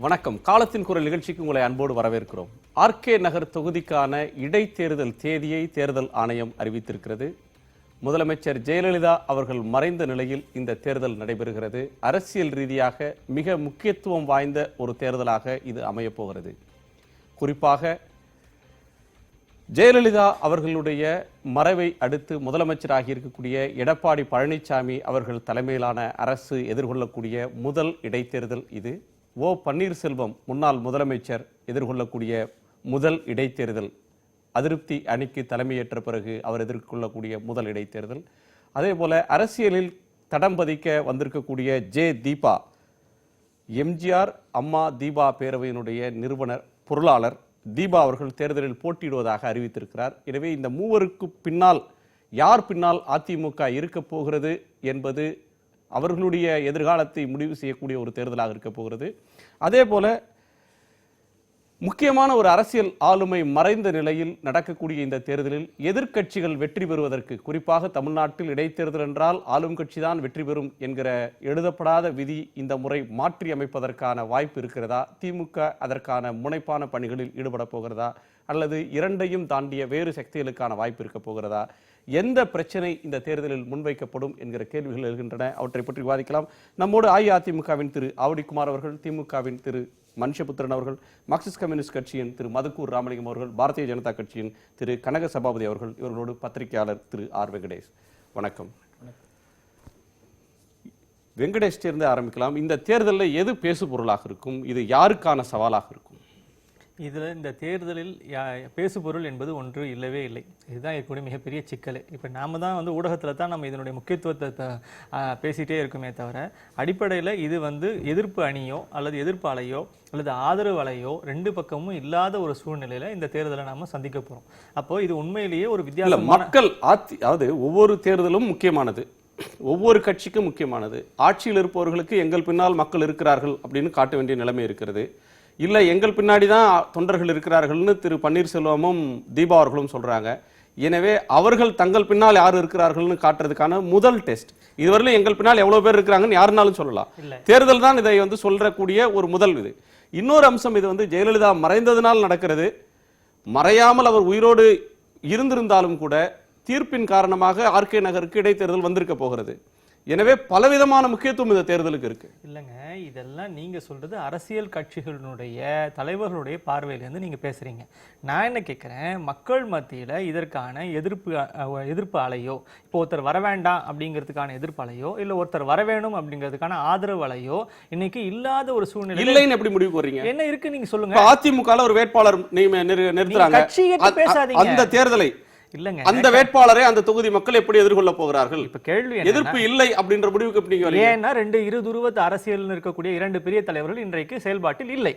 வணக்கம். காலத்தின் குரல் நிகழ்ச்சிக்கு உங்களை அன்போடு வரவேற்கிறோம். ஆர்கே நகர் தொகுதிக்கான இடைத்தேர்தல் தேதியை தேர்தல் ஆணையம் அறிவித்திருக்கிறது. முதலமைச்சர் ஜெயலலிதா அவர்கள் மறைந்த நிலையில் இந்த தேர்தல் நடைபெறுகிறது. அரசியல் ரீதியாக மிக முக்கியத்துவம் வாய்ந்த ஒரு தேர்தலாக இது அமையப்போகிறது. குறிப்பாக ஜெயலலிதா அவர்களுடைய மறைவை அடுத்து முதலமைச்சராகி இருக்கக்கூடிய எடப்பாடி பழனிசாமி அவர்கள் தலைமையிலான அரசு எதிர்கொள்ளக்கூடிய முதல் இடைத்தேர்தல் இது. ஓ பன்னீர்செல்வம் முன்னாள் முதலமைச்சர் எதிர்கொள்ளக்கூடிய முதல் இடைத்தேர்தல். அதிருப்தி அணிக்கு தலைமையேற்ற பிறகு அவர் எதிர்கொள்ளக்கூடிய முதல் இடைத்தேர்தல். அதே போல அரசியலில் தடம் பதிக்க வந்திருக்கக்கூடிய தீபா, எம்ஜிஆர் அம்மா தீபா பேரவையினுடைய நிறுவனர் பொருளாளர் தீபா அவர்கள் தேர்தலில் போட்டியிடுவதாக அறிவித்திருக்கிறார். எனவே இந்த மூவருக்கு பின்னால் யார் பின்னால் அதிமுக இருக்க போகிறது என்பது அவர்களுடைய எதிர்காலத்தை முடிவு செய்யக்கூடிய ஒரு தேர்தலாக இருக்க போகிறது. அதே போல முக்கியமான ஒரு அரசியல் ஆளுமை மறைந்த நிலையில் நடக்கக்கூடிய இந்த தேர்தலில் எதிர்க்கட்சிகள் வெற்றி பெறுவதற்கு, குறிப்பாக தமிழ்நாட்டில் இடைத்தேர்தல் என்றால் ஆளும் கட்சி தான் வெற்றி பெறும் என்கிற எழுதப்படாத விதி இந்த முறை மாற்றி அமைப்பதற்கான வாய்ப்பு இருக்கிறதா? திமுக அதற்கான முனைப்பான பணிகளில் ஈடுபட போகிறதா? அல்லது இரண்டையும் தாண்டிய வேறு சக்திகளுக்கான வாய்ப்பு இருக்க போகிறதா? எந்த பிரச்சனை இந்த தேர்தலில் முன்வைக்கப்படும் என்கிற கேள்விகள் எழுகின்றன. அவற்றை பற்றி விவாதிக்கலாம். நம்மோடு அஇஅதிமுகவின் திரு ஆவடிக்குமார் அவர்கள், திமுகவின் திரு மனுஷபுத்திரன் அவர்கள், மார்க்சிஸ்ட் கம்யூனிஸ்ட் கட்சியின் திரு மதுக்கூர் ராமலிங்கம் அவர்கள், பாரதிய ஜனதா கட்சியின் திரு கனக சபாபதி அவர்கள், இவர்களோடு பத்திரிகையாளர் திரு ஆர் வெங்கடேஷ். வணக்கம். வெங்கடேஷ் இருந்து ஆரம்பிக்கலாம். இந்த தேர்தலில் எது பேசு பொருளாக இருக்கும்? இது யாருக்கான சவாலாக இருக்கும்? இதில் இந்த தேர்தலில் பேசுபொருள் என்பது ஒன்று இல்லவே இல்லை. இதுதான் இருக்கக்கூடிய மிகப்பெரிய சிக்கல். இப்போ நாம் தான் ஊடகத்தில் தான் நம்ம இதனுடைய முக்கியத்துவத்தை பேசிகிட்டே இருக்குமே தவிர, அடிப்படையில் இது எதிர்ப்பு அணியோ அல்லது எதிர்ப்பு அலையோ அல்லது ஆதரவு அலையோ ரெண்டு பக்கமும் இல்லாத ஒரு சூழ்நிலையில் இந்த தேர்தலை நாம் சந்திக்க போகிறோம். அப்போது இது உண்மையிலேயே ஒரு வித்தியாசம். மக்கள் அதாவது ஒவ்வொரு தேர்தலும் முக்கியமானது, ஒவ்வொரு கட்சிக்கும் முக்கியமானது. ஆட்சியில் இருப்பவர்களுக்கு எங்கள் பின்னால் மக்கள் இருக்கிறார்கள் அப்படின்னு காட்ட வேண்டிய நிலைமை இருக்கிறது. இல்லை, எங்கள் பின்னாடி தான் தொண்டர்கள் இருக்கிறார்கள்னு திரு பன்னீர்செல்வமும் தீபா அவர்களும் சொல்றாங்க. எனவே அவர்கள் தங்கள் பின்னால் யார் இருக்கிறார்கள்னு காட்டுறதுக்கான முதல் டெஸ்ட். இதுவரையிலும் எங்கள் பின்னால் எவ்வளவு பேர் இருக்கிறாங்கன்னு யாருனாலும் சொல்லலாம். தேர்தல் தான் இதை சொல்லக்கூடிய ஒரு முதல் இது. இன்னொரு அம்சம், இது ஜெயலலிதா மறைந்ததினால் நடக்கிறது. மறையாமல் அவர் உயிரோடு இருந்திருந்தாலும் கூட தீர்ப்பின் காரணமாக ஆர்கே நகருக்கு இடைத்தேர்தல் வந்திருக்க போகிறது. எனவே பலவிதமான முக்கியத்துவம் இந்த தேர்தலுக்கு இருக்கு. இல்லைங்க, இதெல்லாம் நீங்க சொல்றது அரசியல் கட்சிகளுடைய தலைவர்களுடைய பார்வையிலேருந்து நீங்க பேசுறீங்க. நான் என்ன கேட்கிறேன், மக்கள் மத்தியில இதற்கான எதிர்ப்பு அலையோ, இப்போ ஒருத்தர் வர வேண்டாம் அப்படிங்கிறதுக்கான எதிர்ப்பு அலையோ, இல்ல ஒருத்தர் வர வேணும் அப்படிங்கிறதுக்கான ஆதரவு அலையோ இன்னைக்கு இல்லாத ஒரு சூழ்நிலை இல்லைன்னு எப்படி முடிவு போறீங்க? என்ன இருக்கு நீங்க சொல்லுங்க. அதிமுக ஒரு வேட்பாளர் நிறுத்துறாங்க, பேசாதீங்க. அந்த தேர்தலை இல்லங்க, அந்த வேட்பாளரை அந்த தொகுதி மக்கள் எப்படி எதிர்கொள்ள போகிறார்கள்? இப்ப கேள்வி எதிர்ப்பு இல்லை அப்படின்ற முடிவுக்கு எப்படி வரீங்க? ஏன்னா இரு துருவத்து அரசியல் இருக்கக்கூடிய இரண்டு பெரிய தலைவர்கள் இன்றைக்கு செயல்பாட்டில் இல்லை.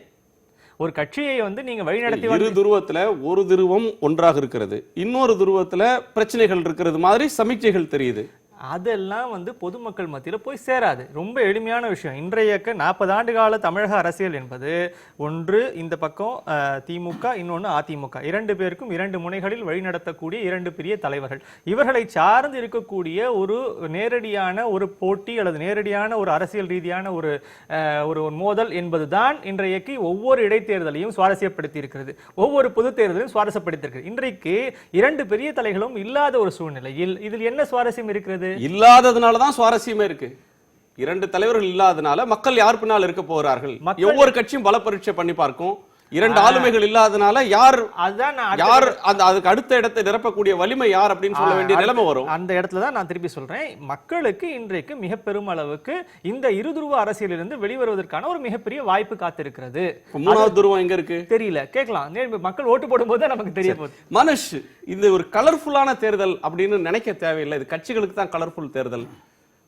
ஒரு கட்சியை நீங்க வழிநடத்தி இரு துருவத்துல ஒரு துருவம் ஒன்றாக இருக்கிறது, இன்னொரு துருவத்துல பிரச்சனைகள் இருக்கிறது மாதிரி சமீட்சைகள் தெரியுது. அதெல்லாம் பொதுமக்கள் மத்தியில் போய் சேராது. ரொம்ப எளிமையான விஷயம். இன்றைய 40 ஆண்டு கால தமிழக அரசியல் என்பது ஒன்று இந்த பக்கம் திமுக, இன்னொன்று அதிமுக, இரண்டு பேருக்கும் இரண்டு முனைகளில் வழிநடத்தக்கூடிய இரண்டு பெரிய தலைவர்கள். இவர்களை சார்ந்து இருக்கக்கூடிய ஒரு நேரடியான ஒரு போட்டி அல்லது நேரடியான ஒரு அரசியல் ரீதியான ஒரு மோதல் என்பதுதான் இன்றைக்கு ஒவ்வொரு இடைத்தேர்தலையும் சுவாரஸ்யப்படுத்தி இருக்கிறது, ஒவ்வொரு பொது தேர்தலையும் சுவாரஸ்யப்படுத்தி. இன்றைக்கு இரண்டு பெரிய தலைகளும் இல்லாத ஒரு சூழ்நிலையில் இதில் என்ன சுவாரஸ்யம் இருக்கிறது? இல்லாததுனாலதான் சுவாரஸ்யமே இருக்கு. இரண்டு தலைவர்கள் இல்லாதனால மக்கள் யார் பின்னால் இருக்க போகிறார்கள்? ஒவ்வொரு கட்சியும் பல பரீட்சை பண்ணி பார்க்கும். இரண்டு ஆளுமைகள் இல்லாதனால யார் அதுக்கு அடுத்த இடத்தை நிரப்பக்கூடிய வலிமை யார் அப்படின்னு சொல்ல வேண்டிய நிலைமை வரும். அந்த இடத்துல தான் நான் திருப்பி சொல்றேன், மக்களுக்கு இன்றைக்கு மிக பெரும் அளவுக்கு இந்த இருதுருவ அரசியலிலிருந்து வெளிவருவதற்கான ஒரு மிகப்பெரிய வாய்ப்பு காத்திருக்கிறது. மூணாவது துருவம் எங்க இருக்கு தெரியல, கேட்கலாம். மக்கள் ஓட்டு போடும்போது தான் நமக்கு தெரிய போகுது. மனுஷ், இது ஒரு கலர்ஃபுல்லான தேர்தல் அப்படின்னு நினைக்க தேவையில்லை. இது கட்சிகளுக்கு தான் கலர்ஃபுல் தேர்தல்.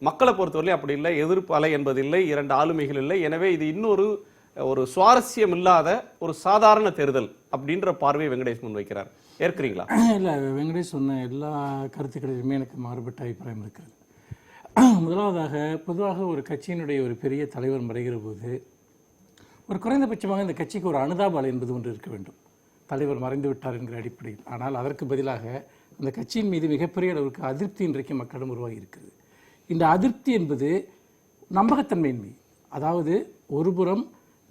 மக்களை பொறுத்தவரை அப்படி இல்லை. எதிர்ப்பு அலை என்பது இல்லை, இரண்டு ஆளுமைகள் இல்லை. எனவே இது இன்னொரு சுவாரஸ்யம் இல்லாத ஒரு சாதாரண தேர்தல் அப்படின்ற பார்வையை வெங்கடேஷ் முன்வைக்கிறார். ஏற்கிறீங்களா? இல்லை, வெங்கடேஷ் சொன்ன எல்லா கருத்துக்களிலுமே எனக்கு மாறுபட்ட அபிப்பிராயம் இருக்கிறது. முதலாவதாக, பொதுவாக ஒரு கட்சியினுடைய ஒரு பெரிய தலைவர் மறைகிற போது ஒரு குறைந்தபட்சமாக இந்த கட்சிக்கு ஒரு அனுதாப அலை என்பது ஒன்று இருக்க வேண்டும். தலைவர் மறைந்து விட்டார் என்கிற அடிப்படையில். ஆனால் அதற்கு பதிலாக அந்த கட்சியின் மீது மிகப்பெரிய அளவுக்கு அதிருப்தி இன்றைக்கு மக்களிடம் உருவாகி இருக்கிறது. இந்த அதிருப்தி என்பது நம்பகத்தன்மையின்மை. அதாவது ஒருபுறம்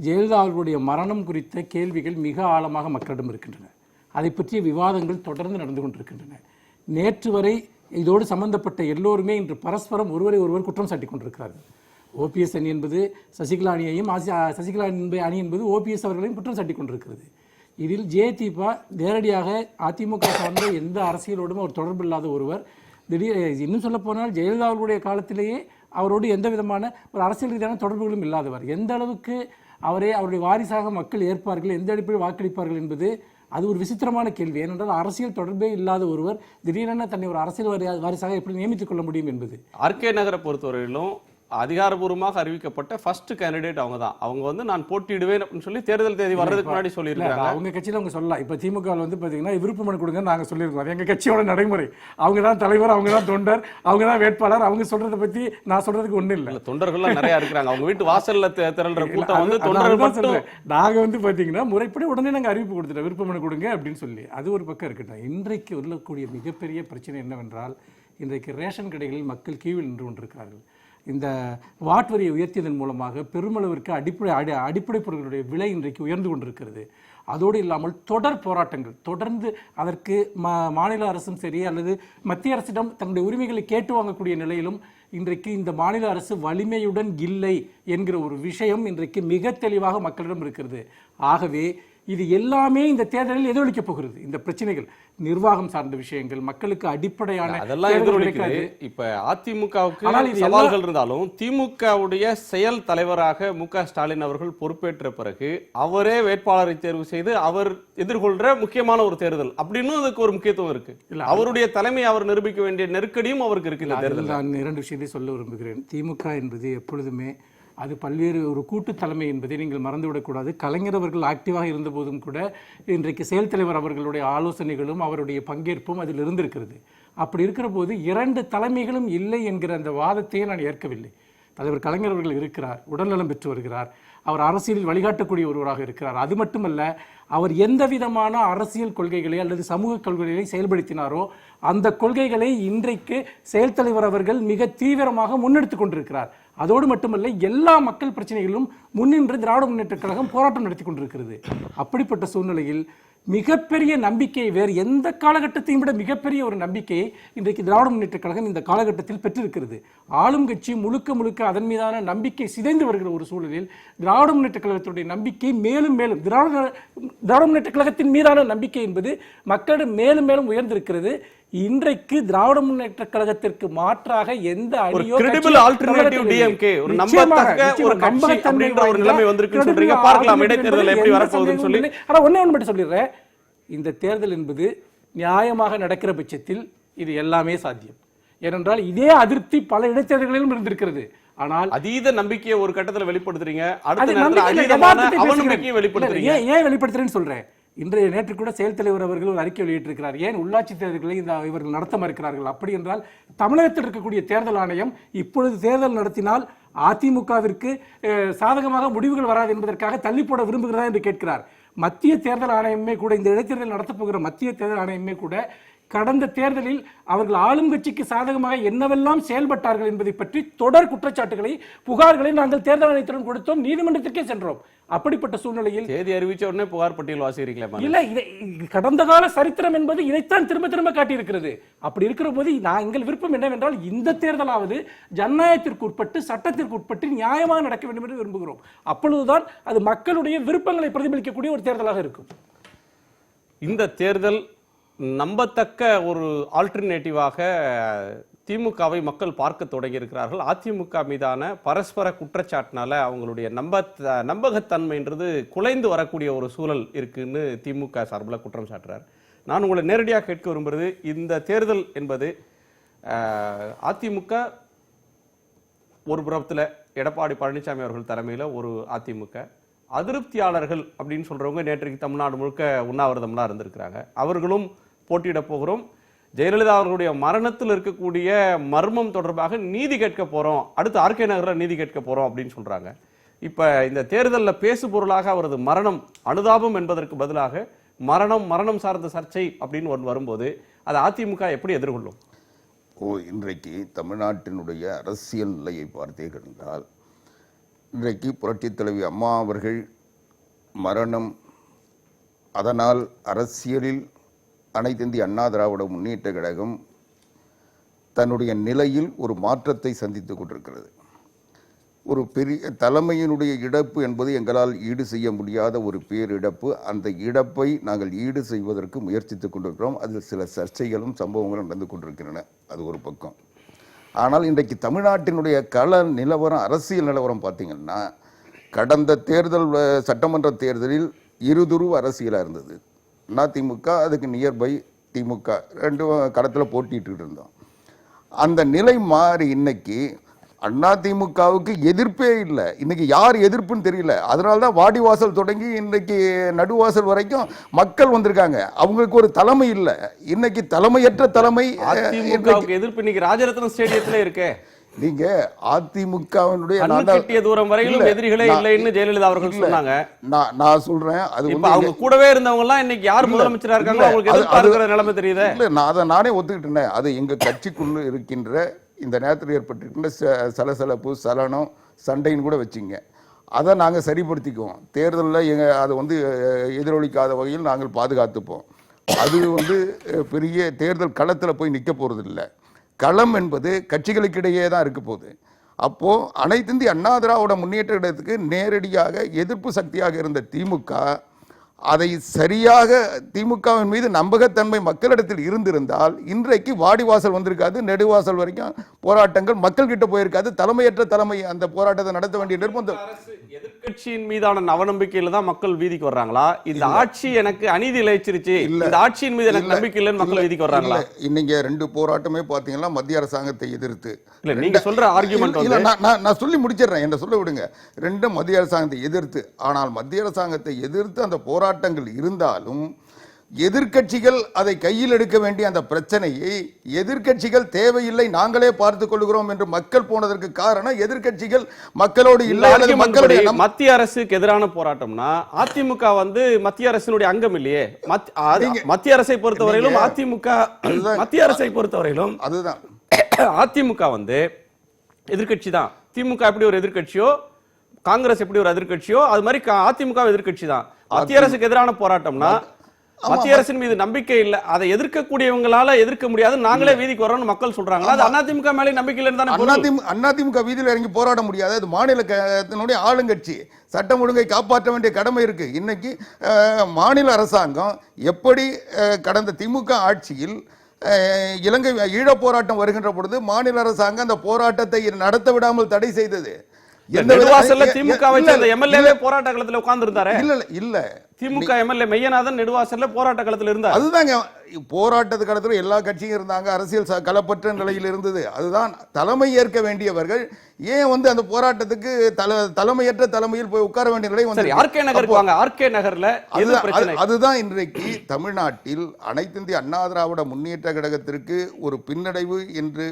ஜெயலலிதா அவர்களுடைய மரணம் குறித்த கேள்விகள் மிக ஆழமாக மக்களிடம் இருக்கின்றன. அதை பற்றிய விவாதங்கள் தொடர்ந்து நடந்து கொண்டிருக்கின்றன. நேற்று வரை இதோடு சம்பந்தப்பட்ட எல்லோருமே இன்று பரஸ்பரம் ஒருவரை ஒருவர் குற்றம் சாட்டி கொண்டிருக்கிறார்கள். ஓபிஎஸ் அணி என்பது சசிகலா அணியையும், சசிகலா அணி என்பது ஓபிஎஸ் அவர்களையும் குற்றம் சாட்டி கொண்டிருக்கிறது. இதில் ஜெயதீபா நேரடியாக அதிமுக சார்ந்த எந்த அரசியலோடும் அவர் தொடர்பு இல்லாத ஒருவர். இன்னும் சொல்ல போனால் ஜெயலலிதா அவர்களுடைய காலத்திலேயே அவரோடு எந்த விதமான ஒரு அரசியல் ரீதியான தொடர்புகளும் இல்லாதவர். எந்த அளவுக்கு அவருடைய வாரிசாக மக்கள் ஏற்பார்கள், எந்த அடிப்படையில் வாக்களிப்பார்கள் என்பது அது ஒரு விசித்திரமான கேள்வி. ஏனென்றால் அரசியல் தொடர்பே இல்லாத ஒருவர் திடீரென தன்னை ஒரு அரசியல் வாரிசாக எப்படி நியமித்துக் கொள்ள முடியும் என்பது. ஆர்கே நகரை பொறுத்தவரையிலும் அதிகாரபூர்வமாக அறிவிக்கப்பட்ட ஃபர்ஸ்ட் கேண்டிடேட் அவங்க தான். அவங்க வந்து நான் போட்டியிடுவேன் அப்படின்னு சொல்லி தேர்தல் தேதி வர்றதுக்கு முன்னாடி சொல்லியிருக்காங்க. அவங்க கட்சியில் அவங்க சொல்லலாம். இப்போ திமுக வந்து பார்த்தீங்கன்னா விருப்ப மனு கொடுங்க நாங்கள் சொல்லியிருக்கோம். அது எங்கள் கட்சியோட நடைமுறை. அவங்க தான் தலைவர், அவங்க தான் தொண்டர், அவங்க தான் வேட்பாளர். அவங்க சொல்றதை பற்றி நான் சொல்றதுக்கு ஒன்றும் இல்லை. தொண்டர்கள்லாம் நிறைய இருக்கிறாங்க. அவங்க வீட்டு வாசல்ல திரள்ற கூட்டம் வந்து தொண்டர்கள் மட்டும். நாங்கள் வந்து பார்த்தீங்கன்னா முறைப்படி உடனே நாங்கள் அறிவிப்பு கொடுத்துட்டோம், விருப்ப மனு கொடுங்க அப்படின்னு சொல்லி. அது ஒரு பக்கம் இருக்கட்டும். இன்றைக்கு உள்ளக்கூடிய மிகப்பெரிய பிரச்சனை என்னவென்றால், இன்றைக்கு ரேஷன் கடைகளில் மக்கள் கியூவில் நின்று கொண்டிருக்கிறார்கள். இந்த வாட் வரியை உயர்த்தியதன் மூலமாக பெருமளவிற்கு அடிப்படை பொருட்களுடைய விலை இன்றைக்கு உயர்ந்து கொண்டிருக்கிறது. அதோடு இல்லாமல் தொடர் போராட்டங்கள் தொடர்ந்து அதற்கு மாநில அரசும் சரி அல்லது மத்திய அரசிடம் தன்னுடைய உரிமைகளை கேட்டு வாங்கக்கூடிய நிலையிலும் இன்றைக்கு இந்த மாநில அரசு வலிமையுடன் இல்லை என்கிற ஒரு விஷயம் இன்றைக்கு மிக தெளிவாக மக்களிடம் இருக்கிறது. ஆகவே இது எல்லாமே இந்த தேர்தலில் எதிரொலிக்கப் போகிறது. இந்த பிரச்சனைகள் நிர்வாகம் சார்ந்த விஷயங்கள், மக்களுக்கு அடிப்படையான அதெல்லாம் எதிரொலிக்கிறது. இப்ப அதிமுகவுக்கு சவால்கள் இருந்தாலும் திமுகவுடைய செயல் தலைவராக மு.க. ஸ்டாலின் அவர்கள் பொறுப்பேற்ற பிறகு அவரே வேட்பாளரை தேர்வு செய்து அவர் எதிர்கொள்ற முக்கியமான ஒரு தேர்தல் அப்படின்னு அதுக்கு ஒரு முக்கியத்துவம் இருக்கு. அவருடைய தலைமை அவர் நிரூபிக்க வேண்டிய நெருக்கடியும் அவருக்கு இருக்கு. இந்த தேர்தல் நான் இரண்டு விஷயத்தை சொல்ல விரும்புகிறேன். திமுக என்பது எப்பொழுதுமே அது பல்வேறு ஒரு கூட்டு தலைமை என்பதை நீங்கள் மறந்துவிடக்கூடாது. கலைஞர் அவர்கள் ஆக்டிவாக இருந்த போதும் கூட இன்றைக்கு செயல் தலைவர் அவர்களுடைய ஆலோசனைகளும் அவருடைய பங்கேற்பும் அதில் இருந்திருக்கிறது. அப்படி இருக்கிற போது இரண்டு தலைமைகளும் இல்லை என்கிற அந்த வாதத்தையே நான் ஏற்கவில்லை. தலைவர் கலைஞர் அவர்கள் இருக்கிறார், உடல்நலம் பெற்று வருகிறார், அவர் அரசியலில் வழிகாட்டக்கூடிய ஒருவராக இருக்கிறார். அது மட்டுமல்ல, அவர் எந்த விதமான அரசியல் கொள்கைகளை அல்லது சமூக கொள்கைகளை செயல்படுத்தினாரோ அந்த கொள்கைகளை இன்றைக்கு செயல் தலைவர் அவர்கள் மிக தீவிரமாக முன்னெடுத்து கொண்டிருக்கிறார். அதோடு மட்டுமல்ல, எல்லா மக்கள் பிரச்சனைகளிலும் முன்னின்று திராவிட முன்னேற்றக் கழகம் போராட்டம் நடத்தி கொண்டிருக்கிறது. அப்படிப்பட்ட சூழ்நிலையில் மிகப்பெரிய நம்பிக்கையை, வேறு எந்த காலகட்டத்தையும் விட மிகப்பெரிய ஒரு நம்பிக்கையை இன்றைக்கு திராவிட முன்னேற்றக் கழகம் இந்த காலகட்டத்தில் பெற்றிருக்கிறது. ஆளும் கட்சி முழுக்க அதன் மீதான நம்பிக்கை சிதைந்து வருகிற ஒரு சூழலில் திராவிட முன்னேற்றக் கழகத்துடைய நம்பிக்கை மேலும் திராவிட முன்னேற்றக் கழகத்தின் மீதான நம்பிக்கை என்பது மக்களிடம் மேலும் உயர்ந்திருக்கிறது. இன்றைக்கு திராவிட முன்னேற்ற கழகத்திற்கு மாற்றாக எந்த அணியோ கிரெடிபிள் ஆல்டர்னேட்டிவ் டிஎம்கே ஒரு நம்பத்தக்க ஒரு கட்சி அப்படிங்கற ஒரு நிலைமை வந்திருக்குன்னு சொல்றீங்க. பார்க்கலாம் இடைத்தேர்தல் எப்படி வர போகுதுன்னு சொல்லி. ஆனா ஒண்ணே மட்டும் சொல்லிடுறேன், இந்த தேர்தல் என்பது நியாயமாக நடக்கிற பட்சத்தில் இது எல்லாமே சாத்தியம். ஏனென்றால் இதே அதிருப்தி பல இடைத்தேர்தல்களிலும் இருந்திருக்கிறது. ஆனால் அதீத நம்பிக்கையை ஒரு கட்டத்தில் வெளிப்படுத்துறீங்க, அடுத்த நேரத்தில் அதீதமான அவநம்பிக்கையை வெளிப்படுத்துறீங்க. ஏன் வெளிப்படுத்துறேன்னு சொல்றேன். நேற்று கூட செயல் தலைவர் அவர்கள் ஒரு அறிக்கை வெளியிட்டிருக்கிறார். ஏன் உள்ளாட்சி தேர்தல்களை இவர்கள் நடத்த மறுக்கிறார்கள்? அப்படி என்றால் தமிழகத்தில் இருக்கக்கூடிய தேர்தல் ஆணையம் இப்பொழுது தேர்தல் நடத்தினால் அதிமுகவிற்கு சாதகமாக முடிவுகள் வராது என்பதற்காக தள்ளி போட விரும்புகிறதா என்று கேட்கிறார். மத்திய தேர்தல் ஆணையமே கூட, இந்த இடைத்தேர்தல் நடத்தப்போகிற மத்திய தேர்தல் ஆணையமே கூட கடந்த தேர்தலில் அவர்கள் ஆளும் கட்சிக்கு சாதகமாக என்னவெல்லாம் செயல்பட்டார்கள் என்பதை பற்றி தொடர் குற்றச்சாட்டுகளை, புகார்களை நாங்கள் தேர்தல் ஆணையத்திடம் கொடுத்தோம், நீதிமன்றத்திற்கே சென்றோம். அப்படிப்பட்ட சூழ்நிலையில் தேதி அறிவிச்ச உடனே புகார் பட்டியல் வாசிக்கிறீங்களா? இல்ல, கடந்த கால சரித்திரம் என்பது இதைத்தான் திரும்ப காட்டியிருக்கிறது. அப்படி இருக்கிற போது எங்கள் விருப்பம் என்னவென்றால் இந்த தேர்தலாவது ஜனநாயகத்திற்கு உட்பட்டு, சட்டத்திற்கு உட்பட்டு நியாயமாக நடக்க வேண்டும் என்று விரும்புகிறோம். அப்பொழுதுதான் அது மக்களுடைய விருப்பங்களை பிரதிபலிக்கக்கூடிய ஒரு தேர்தலாக இருக்கும். இந்த தேர்தல் நம்பத்தக்க ஒரு ஆல்டர்னேட்டிவாக திமுகவை மக்கள் பார்க்க தொடங்கி இருக்கிறார்கள். அதிமுக மீதான பரஸ்பர குற்றச்சாட்டினால அவங்களுடைய நம்பகத்தன்மைன்றது குலைந்து வரக்கூடிய ஒரு சூழல் இருக்குன்னு திமுக சார்பில் குற்றம் சாட்டுறார். நான் உங்களை நேரடியாக கேட்க விரும்புகிறது, இந்த தேர்தல் என்பது அதிமுக ஒரு புறத்தில் எடப்பாடி பழனிசாமி அவர்கள் தலைமையில் ஒரு அதிமுக, அதிருப்தியாளர்கள் அப்படின்னு சொல்றவங்க நேற்றைக்கு தமிழ்நாடு முழுக்க உண்ணாவிரதம்லாம் இருந்திருக்கிறாங்க. அவர்களும் போட்டியிட போகிறோம், ஜெயலலிதா அவர்களுடைய மரணத்தில் இருக்கக்கூடிய மர்மம் தொடர்பாக நீதி கேட்க போறோம், அடுத்து ஆர்கே நகரில் நீதி கேட்க போறோம் அப்படின்னு சொல்றாங்க. இப்ப இந்த தேர்தலில் பேசு பொருளாக அவரது மரணம் அனுதாபம் என்பதற்கு பதிலாக மரணம் சார்ந்த சர்ச்சை அப்படின்னு ஒன்று வரும்போது அதை அதிமுக எப்படி எதிர்கொள்ளும்? இன்றைக்கு தமிழ்நாட்டினுடைய அரசியல் நிலையை பார்த்தே கண்டால் இன்றைக்கு புரட்சித் தலைவி அம்மா அவர்கள் மரணம், அதனால் அரசியலில் அனைத்து இந்திய அண்ணா திராவிட முன்னேற்ற கழகம் தன்னுடைய நிலையில் ஒரு மாற்றத்தை சந்தித்துக் கொண்டிருக்கிறது. ஒரு பெரிய தலைமையினுடைய இழப்பு என்பது எங்களால் ஈடு செய்ய முடியாத ஒரு பேரிழப்பு. அந்த இழப்பை நாங்கள் ஈடு செய்வதற்கு முயற்சித்துக் கொண்டிருக்கிறோம். அதில் சில சர்ச்சைகளும் சம்பவங்களும் நடந்து கொண்டிருக்கின்றன, அது ஒரு பக்கம். ஆனால் இன்றைக்கு தமிழ்நாட்டினுடைய கள நிலவரம், அரசியல் நிலவரம் பார்த்தீங்கன்னா, கடந்த தேர்தல், சட்டமன்ற தேர்தலில் இருதுருவ அரசியலாக இருந்தது. அதிமுக அதுக்கு நியர்பை திமுக ரெண்டும் களத்தில் போட்டிட்டு இருந்தோம். அந்த நிலை மாறி இன்னைக்கு அதிமுகவுக்கு எதிர்ப்பே இல்லை. இன்னைக்கு யார் எதிர்ப்புன்னு தெரியல. அதனால தான் வாடிவாசல் தொடங்கி இன்னைக்கு நடுவாசல் வரைக்கும் மக்கள் வந்திருக்காங்க. அவங்களுக்கு ஒரு தலைமை இல்லை. இன்னைக்கு தலைமையற்ற தலைமை. அதிமுகவுக்கு எதிர்ப்பு இன்னைக்கு ராஜரத்னம் ஸ்டேடியத்துல இருக்கே. நீங்க அதிமுகவினுடைய தூரம் வரையிலும் எதிரிகளே இல்லைன்னு ஜெயலலிதா அவர்கள் சொன்னாங்க. நான் சொல்றேன், அது அவங்க கூடவே இருந்தவங்க எல்லாம் இன்னைக்கு யார் முதலமைச்சரா இருக்காங்க அவங்களுக்கு எதிர்ப்பா இருக்கிற நிலைமை தெரியுது. இல்ல, நான் அதை நானே ஒத்துக்கிட்டேன். அது எங்க கட்சிக்குள்ள இருக்கின்ற இந்த நேரத்தில் ஏற்பட்டிருக்கின்ற சலசலப்பு, சலனம், சண்டைன்னு கூட வச்சுங்க. அதை நாங்கள் சரிப்படுத்திக்குவோம். தேர்தலில் அதை எதிரொலிக்காத வகையில் நாங்கள் பாதுகாத்துப்போம். அது பெரிய தேர்தல் களத்தில் போய் நிற்க போகிறது இல்லை. களம் என்பது கட்சிகளுக்கிடையே தான் இருக்க போகுது. அப்போது அனைத்து இந்திய அண்ணா திராவிட முன்னேற்ற கழகத்துக்கு நேரடியாக எதிர்ப்பு சக்தியாக இருந்த திமுக அதை சரியாக, திமுகவின் மீது நம்பகத்தன்மை மக்களிடத்தில் இருந்திருந்தால் இன்றைக்கு வாடிவாசல் வந்திருக்காது, நெடுவாசல் வரைக்கும் போராட்டங்கள் மக்கள் கிட்ட போயிருக்காது. தலைமையற்ற தலைமை அந்த போராட்டத்தை நடத்த வேண்டிய நிர்பந்தம். எதிர்கட்சியின் மீதான அவநம்பிக்கையில தான் மக்கள் வீதிக்கு வர்றாங்களா? இந்த ஆட்சி எனக்கு அநீதி இழைச்சிருச்சு, இந்த ஆட்சியின் மீது எனக்கு நம்பிக்கை இல்லைன்னு மக்கள் வீதிக்கு வர்றாங்களா? இன்னைக்கு ரெண்டு போராட்டமே பாத்தீங்கன்னா மத்திய அரசாங்கத்தை எதிர்த்து. இல்ல, நீங்க சொல்ற ஆர்குமெண்ட் நான் சொல்லி முடிச்சிடுறேன், என்ன சொல்ல விடுங்க. ரெண்டும் மத்திய அரசாங்கத்தை எதிர்த்து. ஆனால் மத்திய அரசாங்கத்தை எதிர்த்து அந்த போராட்டங்கள் இருந்தாலும் எதிர்க்கட்சிகள் அதை கையில் எடுக்க வேண்டிய அந்த பிரச்சனையை எதிர்க்கட்சிகள் தேவையில்லை, நாங்களே பார்த்துக் கொள்கிறோம் என்று மக்கள் போனதற்கு காரணம் எதிர்க்கட்சிகள் மக்களோடு இல்லாத. மத்திய அரசுக்கு எதிரான போராட்டம்னா அதிமுக மத்திய அரசினுடைய அங்கம் இல்லையே. மத்திய அரசை பொறுத்தவரையிலும் அதிமுக, மத்திய அரசை பொறுத்தவரையிலும் அதுதான், அதிமுக எதிர்க்கட்சி தான். திமுக எப்படி ஒரு எதிர்க்கட்சியோ, காங்கிரஸ் எப்படி ஒரு எதிர்க்கட்சியோ, அது மாதிரி அதிமுக எதிர்க்கட்சி தான். மத்திய அரசுக்கு எதிரான போராட்டம்னா மத்திய அரசின் மீது நம்பிக்கை இல்ல, அதை எதிர்க்கக்கூடியவங்களால எதிர்க்க முடியாது, நாங்களே வீதிக்கு வரோம்னு மக்கள் சொல்றாங்க. அது அதிமுக மேலே நம்பிக்கை இல்லைன்னு அதிமுக வீதியில் இறங்கி போராட முடியாது. அது மாநிலத்தினுடைய ஆளுங்கட்சி, சட்டம் ஒழுங்கை காப்பாற்ற வேண்டிய கடமை இருக்கு. இன்னைக்கு மாநில அரசாங்கம் எப்படி கடந்த திமுக ஆட்சியில் இலங்கை ஈழ போராட்டம் வருகின்ற பொழுது மாநில அரசாங்கம் அந்த போராட்டத்தை நடத்த விடாமல் தடை செய்தது. திமுக போராட்ட களத்துல உட்கார்ந்து இருந்தாரு. இல்ல, திமுக எம்எல்ஏ மெய்யநாதன் நெடுவாசல்ல போராட்ட களத்துல இருந்தார். அதுதாங்க, போராட்டத்து களத்துல எல்லா கட்சியும் இருந்தாங்க, அரசியல் களப்பற்ற நிலையில் இருந்தது. அதுதான் தலைமை ஏற்க வேண்டியவர்கள் ஏன் அந்த போராட்டத்துக்கு தலைமையற்ற தலைமையில் போய் உட்கார வேண்டிய நிலை ஆர்கே நகருக்கு வாங்க. ஆர்கே நகர்ல அதுதான் இன்றைக்கு தமிழ்நாட்டில் அனைத்து இந்திய அண்ணா திராவிட முன்னேற்ற கழகத்திற்கு ஒரு பின்னடைவு என்று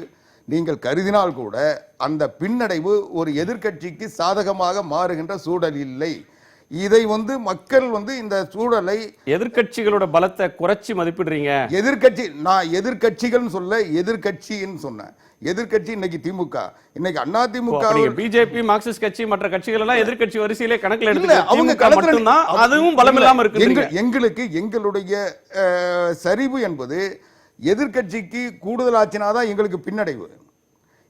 நீங்கள் கருதினால் கூட அந்த பின்னடைவு ஒரு எதிர்க்கட்சிக்கு சாதகமாக மாறுகின்ற சூழல் இல்லை. இதை மக்கள் இந்த சூழலை, எதிர்க்கட்சிகளோட பலத்தை குறைச்சி மதிப்பிடுறீங்க. நான் எதிர்க்கட்சிகள் சொல்ல, எதிர்க்கட்சின்னு சொன்னேன். எதிர்க்கட்சி இன்னைக்கு திமுக, இன்னைக்கு அண்ணா திமுக, பிஜேபி, மார்க்சிஸ்ட் கட்சி, மற்ற கட்சிகள் எல்லாம் எதிர்க்கட்சி வரிசையிலே கணக்கில் எடுத்து அவங்க களத்துல அதுவும் பலம் இல்லாம இருக்கு. எங்களுக்கு எங்களுடைய சரிவு என்பது எதிர்க்கட்சிக்கு கூடுதல் ஆச்சுனாதான் எங்களுக்கு பின்னடைவு.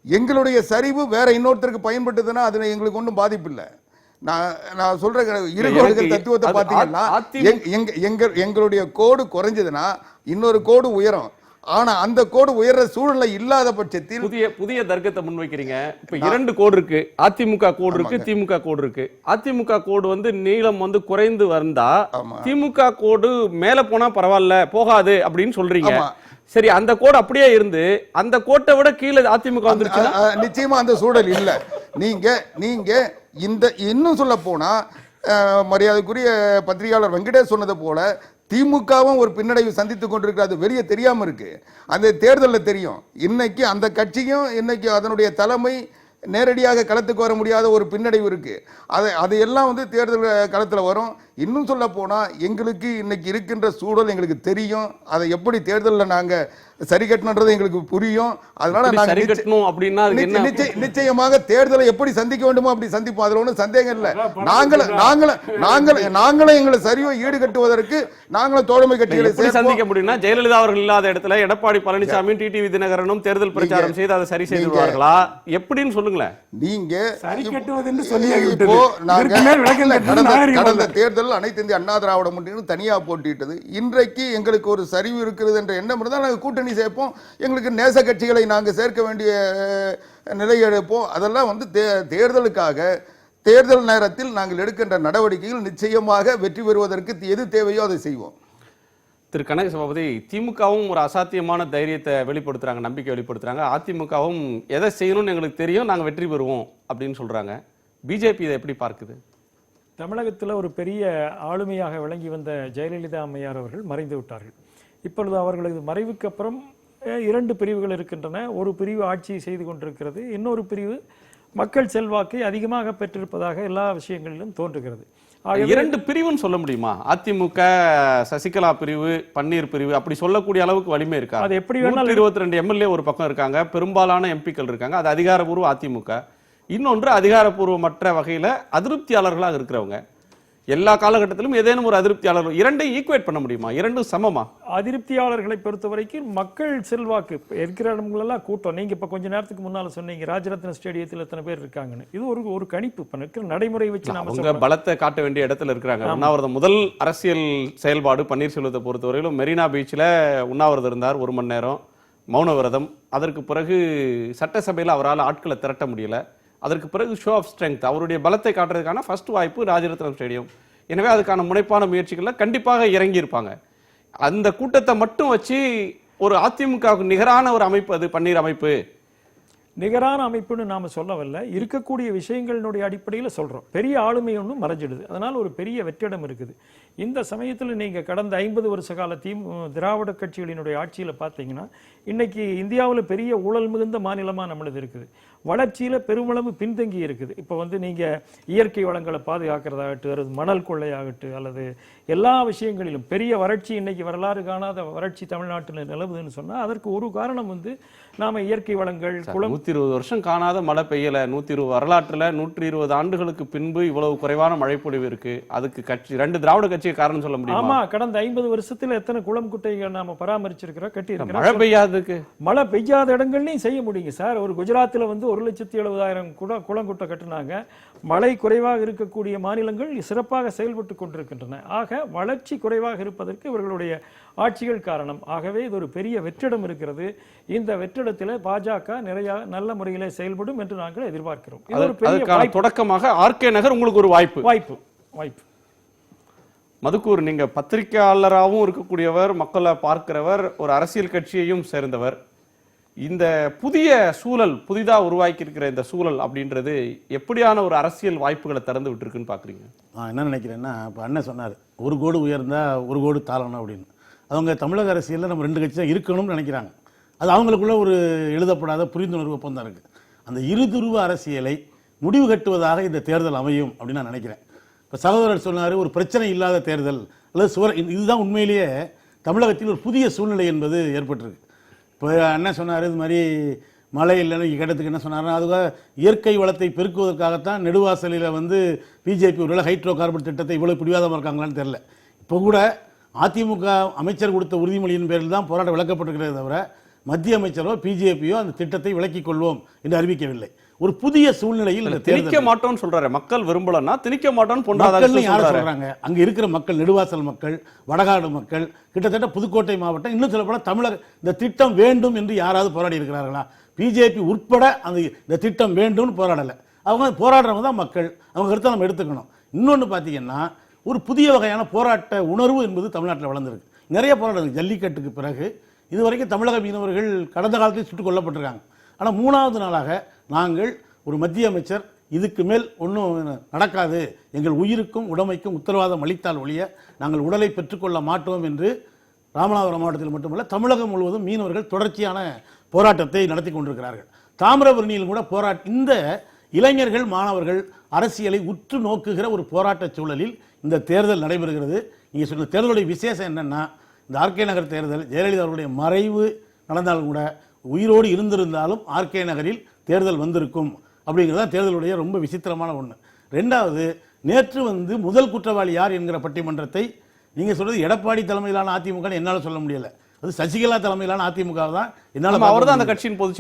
எங்களுடைய சரிவு வேற இன்னொருத்தருக்கு பயன்பட்டதுன்னா அதுல எங்களுக்கு ஒன்றும் பாதிப்பு இல்லை. நான் சொல்ற இருகோடுகள் தத்துவத்தை பார்த்தீங்கன்னா எங்களுடைய கோடு குறைஞ்சதுன்னா இன்னொரு கோடு உயரும். ஆனா அந்த கோடு உயர்ற சூழ்நிலை இல்லாத பட்சத்தில் புதிய தர்க்கத்தை முன்வைக்கிறீங்க. இப்ப இரண்டு கோடு இருக்கு, அதிமுக கோடு இருக்கு, திமுக கோடு இருக்கு. அதிமுக கோடு நீளம் குறைந்து வந்தா திமுக கோடு மேல போனா பரவாயில்ல, போகாது அப்படின்னு சொல்றீங்க. சரி, அந்த கோடு அப்படியே இருந்து அந்த கோட்டை விட கீழே அதிமுக வந்துருச்சு, நிச்சயமா அந்த சூழல் இல்ல. நீங்க இந்த இன்னும் சொல்ல போனா மரியாதைக்குரிய பத்திரிகையாளர் வெங்கடேஷ் சொன்னது போல திமுகவும் ஒரு பின்னடைவு சந்தித்துக் கொண்டிருக்கிறது. வெளியே தெரியாம இருக்கு, அந்த தேர்தலில் தெரியும். இன்னைக்கு அந்த கட்சியும் இன்னைக்கு அதனுடைய தலைமை நேரடியாக களத்துக்கு வர முடியாத ஒரு பின்னடைவு இருக்கு. அதையெல்லாம் தேர்தல் களத்தில் வரும். இன்னும் சொல்ல போனால் எங்களுக்கு இன்னைக்கு இருக்கின்ற சூழல் எங்களுக்கு தெரியும். அதை எப்படி தேர்தலில் நாங்கள் சரி கட்டணுன்றது எங்களுக்கு புரியும். அதனால எப்படி நாங்க சரி கட்டணும் அப்படின்னா அதுக்கு என்ன? நிச்சயமாக தேர்தலை எப்படி சந்திக்க வேண்டுமோ அப்படி சந்திப்போம். அதுல ஒன்றும் சந்தேகம் இல்லை. நாங்களும் எங்களை சரிவை ஈடுகட்டுவதற்கு நாங்களும் தோழமை கட்சிகளை எப்படி சந்திக்க முடியும்னா ஜெயலலிதா அவர்கள் இல்லாத இடத்துல எடப்பாடி பழனிசாமி டிடிவி தினகரனும் தேர்தல் பிரச்சாரம் செய்து அதை சரி செய்து விடுவார்களா எப்படின்னு சொல்லுங்களேன். நீங்க சரி கட்டுவதென்று சொல்லி இப்போ கடந்த தேர்தல் அனைத்து இந்திய அண்ணா திராவிட முன்னணி தனியா போட்டிட்டது. இன்றைக்கு எங்களுக்கு ஒரு சரிவு இருக்கிறது என்ற எண்ணம் இருந்தால் நாங்கள் கூட்டணி சேர்ப்போம். எங்களுக்கு நேச கட்சிகளை நாங்கள் சேர்க்க வேண்டிய நிலை எடுப்போம். அதெல்லாம் வந்து தேர்தலுக்காக தேர்தல் நேரத்தில் நாங்கள் எடுக்கின்ற நடவடிக்கைகள் நிச்சயமாக வெற்றி பெறுவதற்கு எது தேவையோ அதை செய்வோம். திரு கனக சபாபதி, திமுகவும் ஒரு அசாத்தியமான தைரியத்தை வெளிப்படுத்துறாங்க, நம்பிக்கை வெளிப்படுத்துறாங்க. அதிமுகவும் எதை செய்யணும்னு எங்களுக்கு தெரியும், நாங்கள் வெற்றி பெறுவோம் அப்படின்னு சொல்றாங்க. பிஜேபி இதை எப்படி பார்க்குது? தமிழகத்தில் ஒரு பெரிய ஆளுமையாக விளங்கி வந்த ஜெயலலிதா அம்மையார் அவர்கள் மறைந்து விட்டார்கள். இப்பொழுது அவர்களது மறைவுக்கு அப்புறம் 2 பிரிவுகள் இருக்கின்றன. ஒரு பிரிவு ஆட்சி செய்து கொண்டிருக்கிறது, இன்னொரு பிரிவு மக்கள் செல்வாக்கை அதிகமாக பெற்றிருப்பதாக எல்லா விஷயங்களிலும் தோன்றுகிறது. 2 பிரிவுன்னு சொல்ல முடியுமா? அதிமுக சசிகலா பிரிவு, பன்னீர் பிரிவு அப்படி சொல்லக்கூடிய அளவுக்கு வலிமை இருக்கா? அது எப்படி வேணாலும் 122 எம்எல்ஏ ஒரு பக்கம் இருக்காங்க, பெரும்பாலான எம்பிக்கள் இருக்காங்க. அது அதிகாரப்பூர்வ அதிமுக. இன்னொன்று அதிகாரப்பூர்வமற்ற வகையில அதிருப்தியாளர்களாக இருக்கிறவங்க. எல்லா காலகட்டத்திலும் ஏதேனும் ஒரு அதிருப்தியாளர்கள். 2ஐயும் ஈக்குவேட் பண்ண முடியுமா? 2 சமமா? அதிருப்தியாளர்களை பொறுத்த வரைக்கும் மக்கள் செல்வாக்கு இருக்கிற இடங்களெல்லாம் கூட்டம். நீங்க இப்ப கொஞ்ச நேரத்துக்கு முன்னால சொன்னீங்க ராஜரத்ன ஸ்டேடியத்தில் எத்தனை பேர் இருக்காங்கன்னு. இது ஒரு கணிப்பு. இப்ப இருக்கிற நடைமுறை வச்சு அவங்க பலத்தை காட்ட வேண்டிய இடத்துல இருக்கிறாங்க. உண்ணாவிரதம் முதல் அரசியல் செயல்பாடு பன்னீர்செல்வத்தை பொறுத்தவரையிலும் மெரினா பீச்சில் உண்ணாவிரதம் இருந்தார் 1 மணி நேரம் மௌன விரதம். அதற்கு பிறகு சட்டசபையில் அவரால் ஆட்களை திரட்ட முடியல. அதற்கு பிறகு ஷோ ஆஃப் ஸ்ட்ரெங்க், அவருடைய பலத்தை காட்டுறதுக்கான ஃபர்ஸ்ட் வாய்ப்பு ராஜரத்னம் ஸ்டேடியம். எனவே அதுக்கான முனைப்பான முயற்சிகள்ல கண்டிப்பாக இறங்கி இருப்பாங்க. அந்த கூட்டத்தை மட்டும் வச்சு ஒரு அதிமுகவுக்கு நிகரான ஒரு அமைப்பு அது பன்னீர் அமைப்பு, நிகரான அமைப்புன்னு நாம சொல்லவில்லை. இருக்கக்கூடிய விஷயங்களினுடைய அடிப்படையில் சொல்றோம். பெரிய ஆளுமை ஒன்றும் மறைஞ்சிடுது. அதனால ஒரு பெரிய வெற்றிடம் இருக்குது. இந்த சமயத்தில் நீங்க கடந்த 50 வருஷ கால திராவிட கட்சிகளினுடைய ஆட்சியில் பார்த்தீங்கன்னா இன்னைக்கு இந்தியாவில் பெரிய ஊழல் மிகுந்த மாநிலமாக நம்மளது இருக்குது. வளர்ச்சியில பெருமளவு பின்தங்கி இருக்குது. இப்போ வந்து நீங்க இயற்கை வளங்களை பாதுகாக்கிறதாகட்டும், அல்லது மணல் கொள்ளையாகட்டும், அல்லது எல்லா விஷயங்களிலும் பெரிய வறட்சி, இன்னைக்கு வரலாறு காணாத வறட்சி தமிழ்நாட்டில் நிலவுதுன்னு சொன்னா அதற்கு ஒரு காரணம் வந்து நாம இயற்கை வளங்கள் 120 வருஷம் காணாத மழை பெய்யல. 120 வரலாற்றுல 120 ஆண்டுகளுக்கு பின்பு இவ்வளவு குறைவான மழைப்பொழிவு இருக்கு. அதுக்கு கட்சி 2 திராவிட கட்சியை காரணம் சொல்ல முடியுமா? ஆமா, கடந்த 50 வருஷத்துல எத்தனை குளம் குட்டைகள் நாம பராமரிச்சிருக்கிறோம், கட்டி இருக்கிறோம். மழை பெய்யாததுக்கு மழை பெய்யாத இடங்கள்லையும் செய்ய முடியுங்க சார். ஒரு குஜராத்தில் வந்து 1,70,000 குளங்குட்டை கட்டினாங்க. மழை குறைவாக இருக்கக்கூடிய மாநிலங்கள் சிறப்பாக செயல்பட்டு கொண்டிருக்கின்றன. ஆக வளர்ச்சி குறைவாக இருப்பதற்கு இவர்களுடைய ஆட்சிகள் காரணம். ஆகவே இது ஒரு பெரிய வெற்றிடம் இருக்கிறது. இந்த வெற்றிடத்தில் பாஜக நிறைய நல்ல முறையிலே செயல்படும் என்று நாங்கள் எதிர்பார்க்கிறோம். இது ஒரு பெரிய தொடக்கமாக ஆர்கே நகர் உங்களுக்கு ஒரு வாய்ப்பு. மதுக்கூர், நீங்க பத்திரிகையாளராகவும் இருக்கக்கூடியவர், மக்களை பார்க்கிறவர், ஒரு அரசியல் கட்சியையும் சேர்ந்தவர். இந்த புதிய சூழல், புதிதா உருவாக்கி இருக்கிற இந்த சூழல் அப்படின்றது எப்படியான ஒரு அரசியல் வாய்ப்புகளை திறந்து விட்டுருக்குன்னு பாக்குறீங்க? நான் என்ன நினைக்கிறேன்னா, இப்போ அண்ணன் சொன்னார் 1 கோடு உயர்ந்தா 1 கோடு தாழணும் அப்படின்னு. அவங்க தமிழக அரசியலில் நம்ம 2 கட்சி தான் இருக்கணும்னு நினைக்கிறாங்க. அது அவங்களுக்குள்ள ஒரு எழுதப்படாத புரிந்துணர்வு ஒப்பந்தம் இருக்கு. அந்த இருதுருவ அரசியலை முடிவு கட்டுவதாக இந்த தேர்தல் அமையும் அப்படின்னு நான் நினைக்கிறேன். இப்போ சகோதரர் சொன்னார் ஒரு பிரச்சனை இல்லாத தேர்தல் அல்லது இதுதான் உண்மையிலேயே தமிழகத்தில் ஒரு புதிய சூழ்நிலை என்பது ஏற்பட்டிருக்கு. இப்போ அண்ணன் சொன்னார் இது மாதிரி மழை இல்லைன்னு இடத்துக்கு என்ன சொன்னார்னா, அதுக்காக இயற்கை வளத்தை பெருக்குவதற்காகத்தான் நெடுவாசலில் வந்து பிஜேபி ஒரு ஹைட்ரோ கார்பன் திட்டத்தை இவ்வளோ பிடிவாதமாக இருக்காங்களான்னு தெரியல. இப்போ கூட அதிமுக அமைச்சர் கொடுத்த உறுதிமொழியின் பேரில் தான் போராட்டம் விளக்கப்பட்டிருக்கிறதே தவிர மத்திய அமைச்சரோ பிஜேபியோ அந்த திட்டத்தை விலக்கிக் கொள்வோம் என்று அறிவிக்கவில்லை. ஒரு புதிய சூழ்நிலையில் திணிக்க மாட்டோம் சொல்றாரு. மக்கள் விரும்பலன்னா திணிக்க மாட்டோம் சொல்றாங்க. அங்க இருக்கிற மக்கள், நெடுவாசல் மக்கள், வடகாடு மக்கள், கிட்டத்தட்ட புதுக்கோட்டை மாவட்டம், இன்னும் சொல்ல போனா தமிழக இந்த திட்டம் வேண்டும் என்று யாராவது போராடி இருக்கிறார்களா? பிஜேபி உட்பட இந்த திட்டம் வேண்டும் போராடலை. அவங்க போராடுறவங்க தான் மக்கள். அவங்க கருத்தை நம்ம எடுத்துக்கணும். இன்னொன்று பார்த்தீங்கன்னா, ஒரு புதிய வகையான போராட்ட உணர்வு என்பது தமிழ்நாட்டில் வளர்ந்துருக்கு. நிறைய போராட்டம் ஜல்லிக்கட்டுக்கு பிறகு இதுவரைக்கும் தமிழக மீனவர்கள் கடந்த காலத்தில் சுட்டுக் கொல்லப்பட்டிருக்காங்க. ஆனால் 3வது நாளாக நாங்கள் ஒரு மத்திய அமைச்சர் இதுக்கு மேல் ஒன்றும் நடக்காது, எங்கள் உயிருக்கும் உடைமைக்கும் உத்தரவாதம் அளித்தால் ஒழிய நாங்கள் உடலை பெற்றுக்கொள்ள மாட்டோம் என்று ராமநாதபுரம் மாவட்டத்தில் மட்டுமல்ல தமிழகம் முழுவதும் மீனவர்கள் தொடர்ச்சியான போராட்டத்தை நடத்தி கொண்டிருக்கிறார்கள். தாமிரபரணியில் கூட இந்த இளைஞர்கள், மாணவர்கள் அரசியலை உற்று நோக்குகிற ஒரு போராட்ட சூழலில் இந்த தேர்தல் நடைபெறுகிறது. நீங்கள் சொன்ன தேர்தலுடைய விசேஷம் என்னன்னா, இந்த ஆர்கே நகர் தேர்தல் ஜெயலலிதா அவருடைய மறைவு நடந்தாலும் கூட உயிரோடு இருந்திருந்தாலும் ஆர்கே நகரில் தேர்தல் வந்திருக்கும் அப்படிங்கிறது தான் தேர்தலுடைய ரொம்ப விசித்திரமான ஒன்று. ரெண்டாவது, நேற்று முதல் குற்றவாளி யார் என்கிற பட்டிமன்றத்தை நீங்கள் சொல்றது எடப்பாடி தலைமையிலான அதிமுக என்னால் சொல்ல முடியல. அது சசிகலா தலைமையிலான அதிமுக தான் என்னால். அவர் தான் அந்த கட்சியின் பொதுச்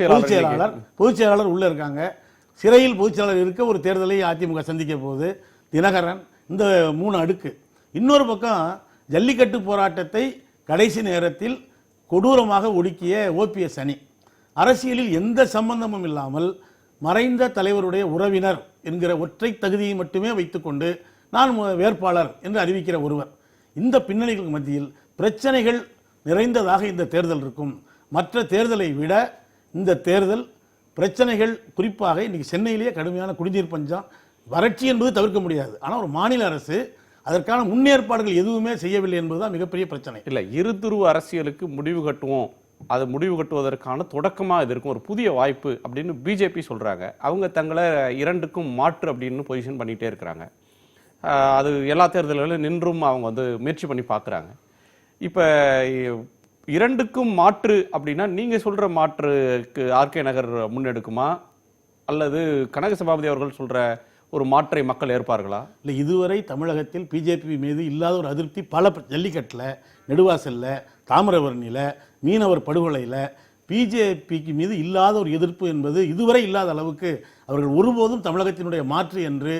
செயலாளர் உள்ள இருக்காங்க. சிறையில் பொதுச் செயலாளர் இருக்க ஒரு தேர்தலை அதிமுக சந்திக்க போகுது. தினகரன், இந்த 3 அடுக்கு. இன்னொரு பக்கம் ஜல்லிக்கட்டு போராட்டத்தை கடைசி நேரத்தில் கொடூரமாக ஒடுக்கிய ஓபிஎஸ் அணி, அரசியலில் எந்த சம்பந்தமும் இல்லாமல் மறைந்த தலைவருடைய உறவினர் என்கிற ஒற்றை தகுதியை மட்டுமே வைத்துக்கொண்டு நான் வேட்பாளர் என்று அறிவிக்கிற ஒருவர். இந்த பின்னணிகளுக்கு மத்தியில் பிரச்சனைகள் நிறைந்ததாக இந்த தேர்தல் இருக்கும். மற்ற தேர்தலை விட இந்த தேர்தல் பிரச்சனைகள், குறிப்பாக இன்னைக்கு சென்னையிலேயே கடுமையான குடிநீர் பஞ்சம், வறட்சி என்பது தவிர்க்க முடியாது. ஆனால் ஒரு மாநில அரசு அதற்கான முன்னேற்பாடுகள் எதுவுமே செய்யவில்லை என்பதுதான் மிகப்பெரிய பிரச்சனை. இல்லை, இருதுருவ அரசியலுக்கு முடிவு கட்டுவோம், அது முடிவு கட்டுவதற்கான தொடக்கமாக இது இருக்கும், ஒரு புதிய வாய்ப்பு அப்படின்னு பிஜேபி சொல்கிறாங்க. அவங்க தங்களை இரண்டுக்கும் மாற்று அப்படின்னு பொசிஷன் பண்ணிகிட்டே இருக்கிறாங்க. அது எல்லா தேர்தல்களிலும் நின்றும் அவங்க முயற்சி பண்ணி பார்க்குறாங்க. இப்போ இரண்டுக்கும் மாற்று அப்படின்னா நீங்கள் சொல்கிற மாற்றுக்கு ஆர்கே நகர் முன்னெடுக்குமா, அல்லது கனக சபாபதி அவர்கள் சொல்கிற ஒரு மாற்றை மக்கள் ஏற்பார்களா? இல்லை, இதுவரை தமிழகத்தில் பிஜேபி மீது இல்லாத ஒரு அதிருப்தி பல ஜல்லிக்கட்டில், நெடுவாசலில், தாமிரபரணியில், மீனவர் படுகொலையில் பிஜேபிக்கு மீது இல்லாத ஒரு எதிர்ப்பு என்பது இதுவரை இல்லாத அளவுக்கு அவர்கள் ஒருபோதும் தமிழகத்தினுடைய மாற்று என்று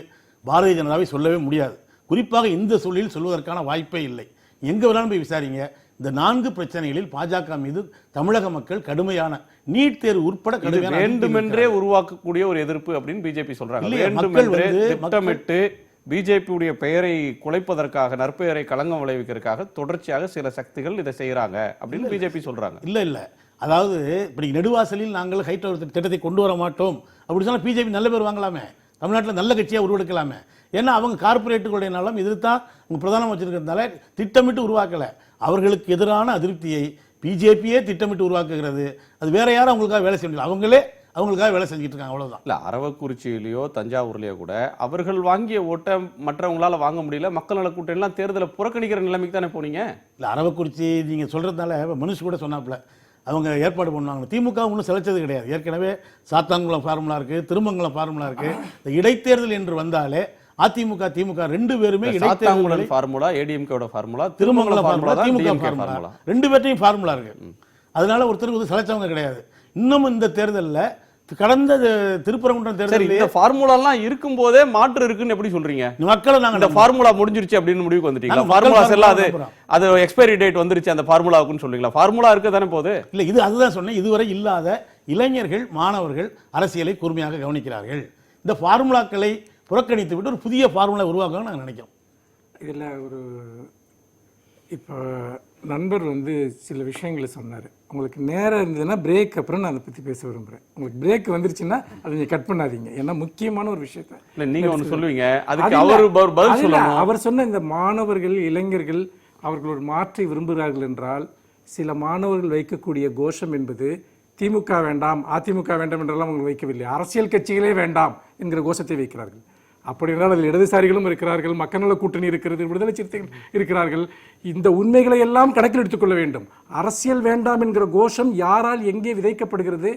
பாரதிய ஜனதாவை சொல்லவே முடியாது. குறிப்பாக இந்த சூழலில் சொல்வதற்கான வாய்ப்பே இல்லை. எங்கே வேணாலும் போய் விசாரிங்க, இந்த 4 பிரச்சனைகளில் பாஜக மீது தமிழக மக்கள் கடுமையான, நீட் தேர்வு உட்பட கடுமையான, வேண்டுமென்றே உருவாக்கக்கூடிய ஒரு எதிர்ப்பு அப்படின்னு பிஜேபி சொல்றாங்க. வேண்டுமென்றே திட்டமிட்டு பிஜேபியுடைய பெயரை குலைப்பதற்காக, நற்பெயரை களங்கம் விளைவிக்கிறதுக்காக தொடர்ச்சியாக சில சக்திகள் இதை செய்யறாங்க அப்படின்னு பிஜேபி சொல்றாங்க. இல்ல, அதாவது இப்படி நெடுவாசலில் நாங்கள் ஹைட் திட்டத்தை கொண்டு வர மாட்டோம் அப்படி சொன்னா பிஜேபி நல்ல பேர் வாங்கலாமே, தமிழ்நாட்டில் நல்ல கட்சியாக உருவெடுக்கலாமே. ஏன்னா அவங்க கார்பரேட்டுகளுடைய நலம் எதிர்த்தான் அவங்க பிரதானம் வச்சிருக்கிறதுனால திட்டமிட்டு உருவாக்கல. அவர்களுக்கு எதிரான அதிருப்தியை பிஜேபியே திட்டமிட்டு உருவாக்குகிறது. அது வேற யாரும் அவங்களுக்காக வேலை செய்ய, அவங்களே அவங்களுக்காக வேலை செஞ்சுட்டு இருக்காங்க, அவ்வளவுதான். இல்ல, அரவக்குறிச்சியிலயோ தஞ்சாவூர்லயோ கூட அவர்கள் வாங்கிய ஓட்டை மற்றவங்களால வாங்க முடியல, மக்கள் நல கூட்டணிலாம் தேர்தலை புறக்கணிக்கிற நிலைமைக்கு தானே போனீங்க. இல்ல, அரவக்குறிச்சி நீங்க சொல்றதுனால மனுஷ் கூட சொன்னாப்ல அவங்க ஏற்பாடு பண்ணுவாங்க. திமுக ஒன்றும் செலுத்தது கிடையாது. ஏற்கனவே சாத்தான்குளம் ஃபார்முலா இருக்கு, திருமங்கலம் ஃபார்முலா இருக்கு. இந்த இடைத்தேர்தல் என்று வந்தாலே அதிமுக திமுக 2 பேருமே இடைத்தேர்தல் ஃபார்முலா, ஏடிஎம்கேவோட ஃபார்முலா, திருமங்கலம் ஃபார்முலா, திமுக ஃபார்முலா, 2 பேர்ட்டையும் ஃபார்முலா இருக்கு. அதனால ஒருத்தருக்கு செலச்சவங்க கிடையாது. இன்னும் இந்த தேர்தலில் கடந்த திருப்பரங்குன்றம் தேர்தல் இந்த ஃபார்முலா எல்லாம் இருக்கும் போதே மாற்று இருக்குன்னு எப்படி சொல்றீங்க? மக்களை நாங்க இந்த ஃபார்முலா முடிஞ்சிருச்சு அப்படின்னு முடிவுக்கு வந்துட்டீங்களா? ஃபார்முலா செல்லாது, அது எக்ஸ்பைரி டேட் வந்துருச்சு அந்த ஃபார்முலாவுக்குன்னு சொல்றீங்களா? ஃபார்முலா இருக்க தானே போகுது. இல்ல, இது அதுதான் சொன்னேன், இதுவரை இல்லாத இளைஞர்கள், மாணவர்கள் அரசியலை கூர்மையாக கவனிக்கிறார்கள். இந்த ஃபார்முலாக்களை புறக்கணித்து விட்டு ஒரு புதிய ஃபார்முலா உருவாக்க நாங்கள் நினைக்கிறோம். இதில் ஒரு இப்போ நண்பர் சில விஷயங்களை சொன்னார். உங்களுக்கு நேரம் இருந்ததுன்னா பிரேக் அப்புறம் நான் அதை பற்றி பேச விரும்புகிறேன். உங்களுக்கு பிரேக் வந்துருச்சுன்னா அதை நீங்கள் கட் பண்ணாதீங்க. ஏன்னா முக்கியமான ஒரு விஷயத்த நீங்கள் ஒன்று சொல்லுவீங்க, அதுக்கு அவர் பதில் சொல்லணும். அவர் சொன்ன இந்த மாணவர்கள், இளைஞர்கள் அவர்கள் ஒரு மாற்றை விரும்புகிறார்கள் என்றால், சில மாணவர்கள் வைக்கக்கூடிய கோஷம் என்பது திமுக வேண்டாம், அதிமுக வேண்டாம் என்றெல்லாம் அவங்க வைக்கவில்லை, அரசியல் கட்சிகளே வேண்டாம் என்கிற கோஷத்தை வைக்கிறார்கள். அப்படி என்றால் அதில் இடதுசாரிகளும் இருக்கிறார்கள், மக்கள் நல கூட்டணி இருக்கிறது, விடுதலை சிறுத்தைகள் இருக்கிறார்கள். இந்த உண்மைகளை எல்லாம் கணக்கில் எடுத்துக்கொள்ள வேண்டும். அரசியல் வேண்டாம் என்கிற கோஷம் யாரால் எங்கே விதைக்கப்படுகிறது?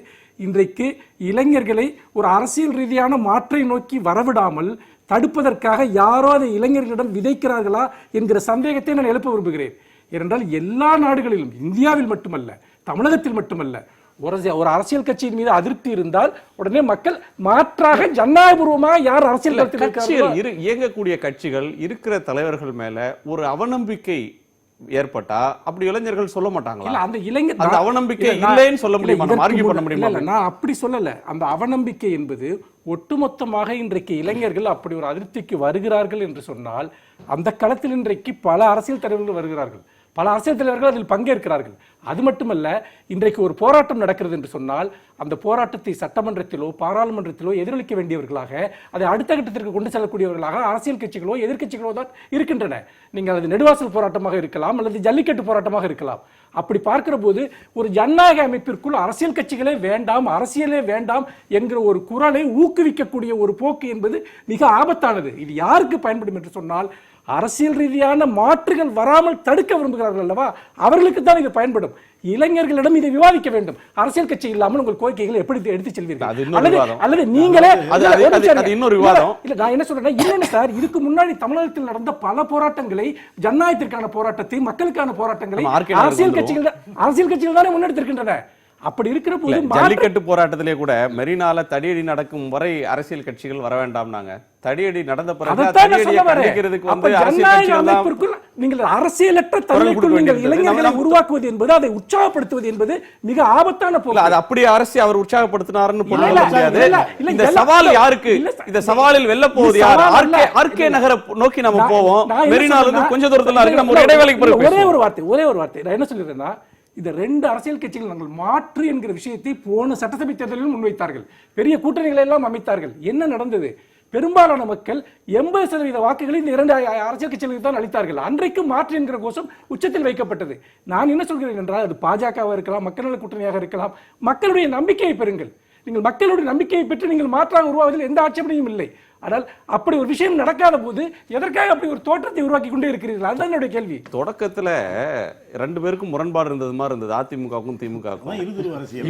இன்றைக்கு இளைஞர்களை ஒரு அரசியல் ரீதியான மாற்றை நோக்கி வரவிடாமல் தடுப்பதற்காக யாரோ அதை இளைஞர்களிடம் விதைக்கிறார்களா என்கிற சந்தேகத்தை நான் எழுப்ப விரும்புகிறேன். ஏனென்றால் எல்லா நாடுகளிலும், இந்தியாவில் மட்டுமல்ல, தமிழகத்தில் மட்டுமல்ல, ஒரு அரசியல் கட்சியின் மீது அதிருப்தி இருந்தால் உடனே மக்கள் மாற்றாக ஜனநாயகபூர்வமாக யார் அரசியல் கட்சிகள் இயங்கக்கூடிய கட்சிகள் இருக்கிற தலைவர்கள் மேல ஒரு அவநம்பிக்கை ஏற்பட்டா அப்படி இளைஞர்கள் சொல்ல மாட்டாங்களா? அந்த இளைஞர் அந்த அவநம்பிக்கை இல்லைன்னு சொல்ல முடியுமா? ஆர்கியூ பண்ண முடியுமா? நான் அப்படி சொல்லல. அந்த அவநம்பிக்கை என்பது ஒட்டுமொத்தமாக இன்றைக்கு இளைஞர்கள் அப்படி ஒரு அதிருப்திக்கு வருகிறார்கள் என்று சொன்னால், அந்த களத்தில் இன்றைக்கு பல அரசியல் தலைவர்கள் வருகிறார்கள், பல அரசியல் தலைவர்கள் அதில் பங்கேற்கிறார்கள். அது மட்டுமல்ல, இன்றைக்கு ஒரு போராட்டம் நடக்கிறது என்று சொன்னால் அந்த போராட்டத்தை சட்டமன்றத்திலோ பாராளுமன்றத்திலோ எதிரொலிக்க வேண்டியவர்களாக, அதை அடுத்த கட்டத்திற்கு கொண்டு செல்லக்கூடியவர்களாக அரசியல் கட்சிகளோ எதிர்கட்சிகளோ தான் இருக்கின்றன. நீங்கள் அது நெடுவாசல் போராட்டமாக இருக்கலாம், அல்லது ஜல்லிக்கட்டு போராட்டமாக இருக்கலாம். அப்படி பார்க்கிற போது ஒரு ஜனநாயக அமைப்பிற்குள் அரசியல் கட்சிகளே வேண்டாம், அரசியலே வேண்டாம் என்கிற ஒரு குரலை ஊக்குவிக்கக்கூடிய ஒரு போக்கு என்பது மிக ஆபத்தானது. இது யாருக்கு பயன்படும் என்று சொன்னால், அரசியல் ரீதியான மாற்றுகள் வராமல் தடுக்க விரும்புகிறார்கள் அல்லவா, அவர்களுக்கு தான் இது பயன்படும். இளைஞர்களிடம் இதை விவாதிக்க வேண்டும். அரசியல் கட்சி இல்லாமல் உங்கள் கோரிக்கைகளை எப்படி எடுத்து செல்வீர்கள்? அல்லது நீங்களே இன்னொரு விவாதம். இல்ல நான் என்ன சொல்றேன், இல்லைன்னு சார், இதுக்கு முன்னாடி தமிழகத்தில் நடந்த பல போராட்டங்களை, ஜனநாயகத்திற்கான போராட்டத்தை, மக்களுக்கான போராட்டங்களை அரசியல் கட்சிகள் தானே முன்னெடுத்திருக்கின்றன. அப்படி இருக்கிற போது ஜல்லிக்கட்டு போராட்டத்திலே கூட மெரினால தடியடி நடக்கும் வரை அரசியல் கட்சிகள் வர வேண்டாம்னாங்க. தடியடி நடந்த பிறகு நீங்கள் அரசியலற்ற தலைமைக்குள் நீங்கள் இளைஞர்களை உருவாக்குவது என்பது, அதை உற்சாகப்படுத்துவது என்பது மிக ஆபத்தான போக்கு. அது அப்படியே அரசு அவர் உற்சாகப்படுத்தினாருன்னு முடியாது. இந்த சவால் யாருக்கு? இந்த சவாலில் வெல்ல போவது யார்? ஆர்கே நகரை நோக்கி நம்ம போவோம். மெரினால இருந்து கொஞ்ச தூரத்துல இருக்கு. நம்ம ஒரு இடைவேளைக்கு ஒரே ஒரு வார்த்தை நான் என்ன சொல்லிடுறேன்னா, இந்த 2 அரசியல் கட்சிகள் நாங்கள் மாற்று என்கிற விஷயத்தை போன சட்டசபை தேர்தலில் முன்வைத்தார்கள். பெரிய கூட்டணிகளை எல்லாம் அமைத்தார்கள். என்ன நடந்தது? பெரும்பாலான மக்கள் 80% வாக்குகளை இந்த 2 அரசியல் கட்சிகளுக்கு தான் அளித்தார்கள். அன்றைக்கு மாற்று என்கிற கோஷம் உச்சத்தில் வைக்கப்பட்டது. நான் என்ன சொல்கிறேன் என்றால், அது பாஜகவாக இருக்கலாம், மக்கள் நல கூட்டணியாக இருக்கலாம், மக்களுடைய நம்பிக்கையை பெறுங்கள். நீங்கள் மக்களுடைய நம்பிக்கையை பெற்று நீங்கள் மாற்றாக உருவாவதில் எந்த ஆட்சேபனையும் இல்லை. ஆனால் அப்படி ஒரு விஷயம் நடக்காத போது எதற்காக அப்படி ஒரு தோற்றத்தை உருவாக்கி கொண்டே இருக்கிறீர்கள்? அதுதான் என்னுடைய கேள்வி. தொடக்கத்துல 2 பேருக்கும் முரண்பாடு இருந்தது மாதிரி இருந்தது, அதிமுகவுக்கும் திமுகவுக்கும்.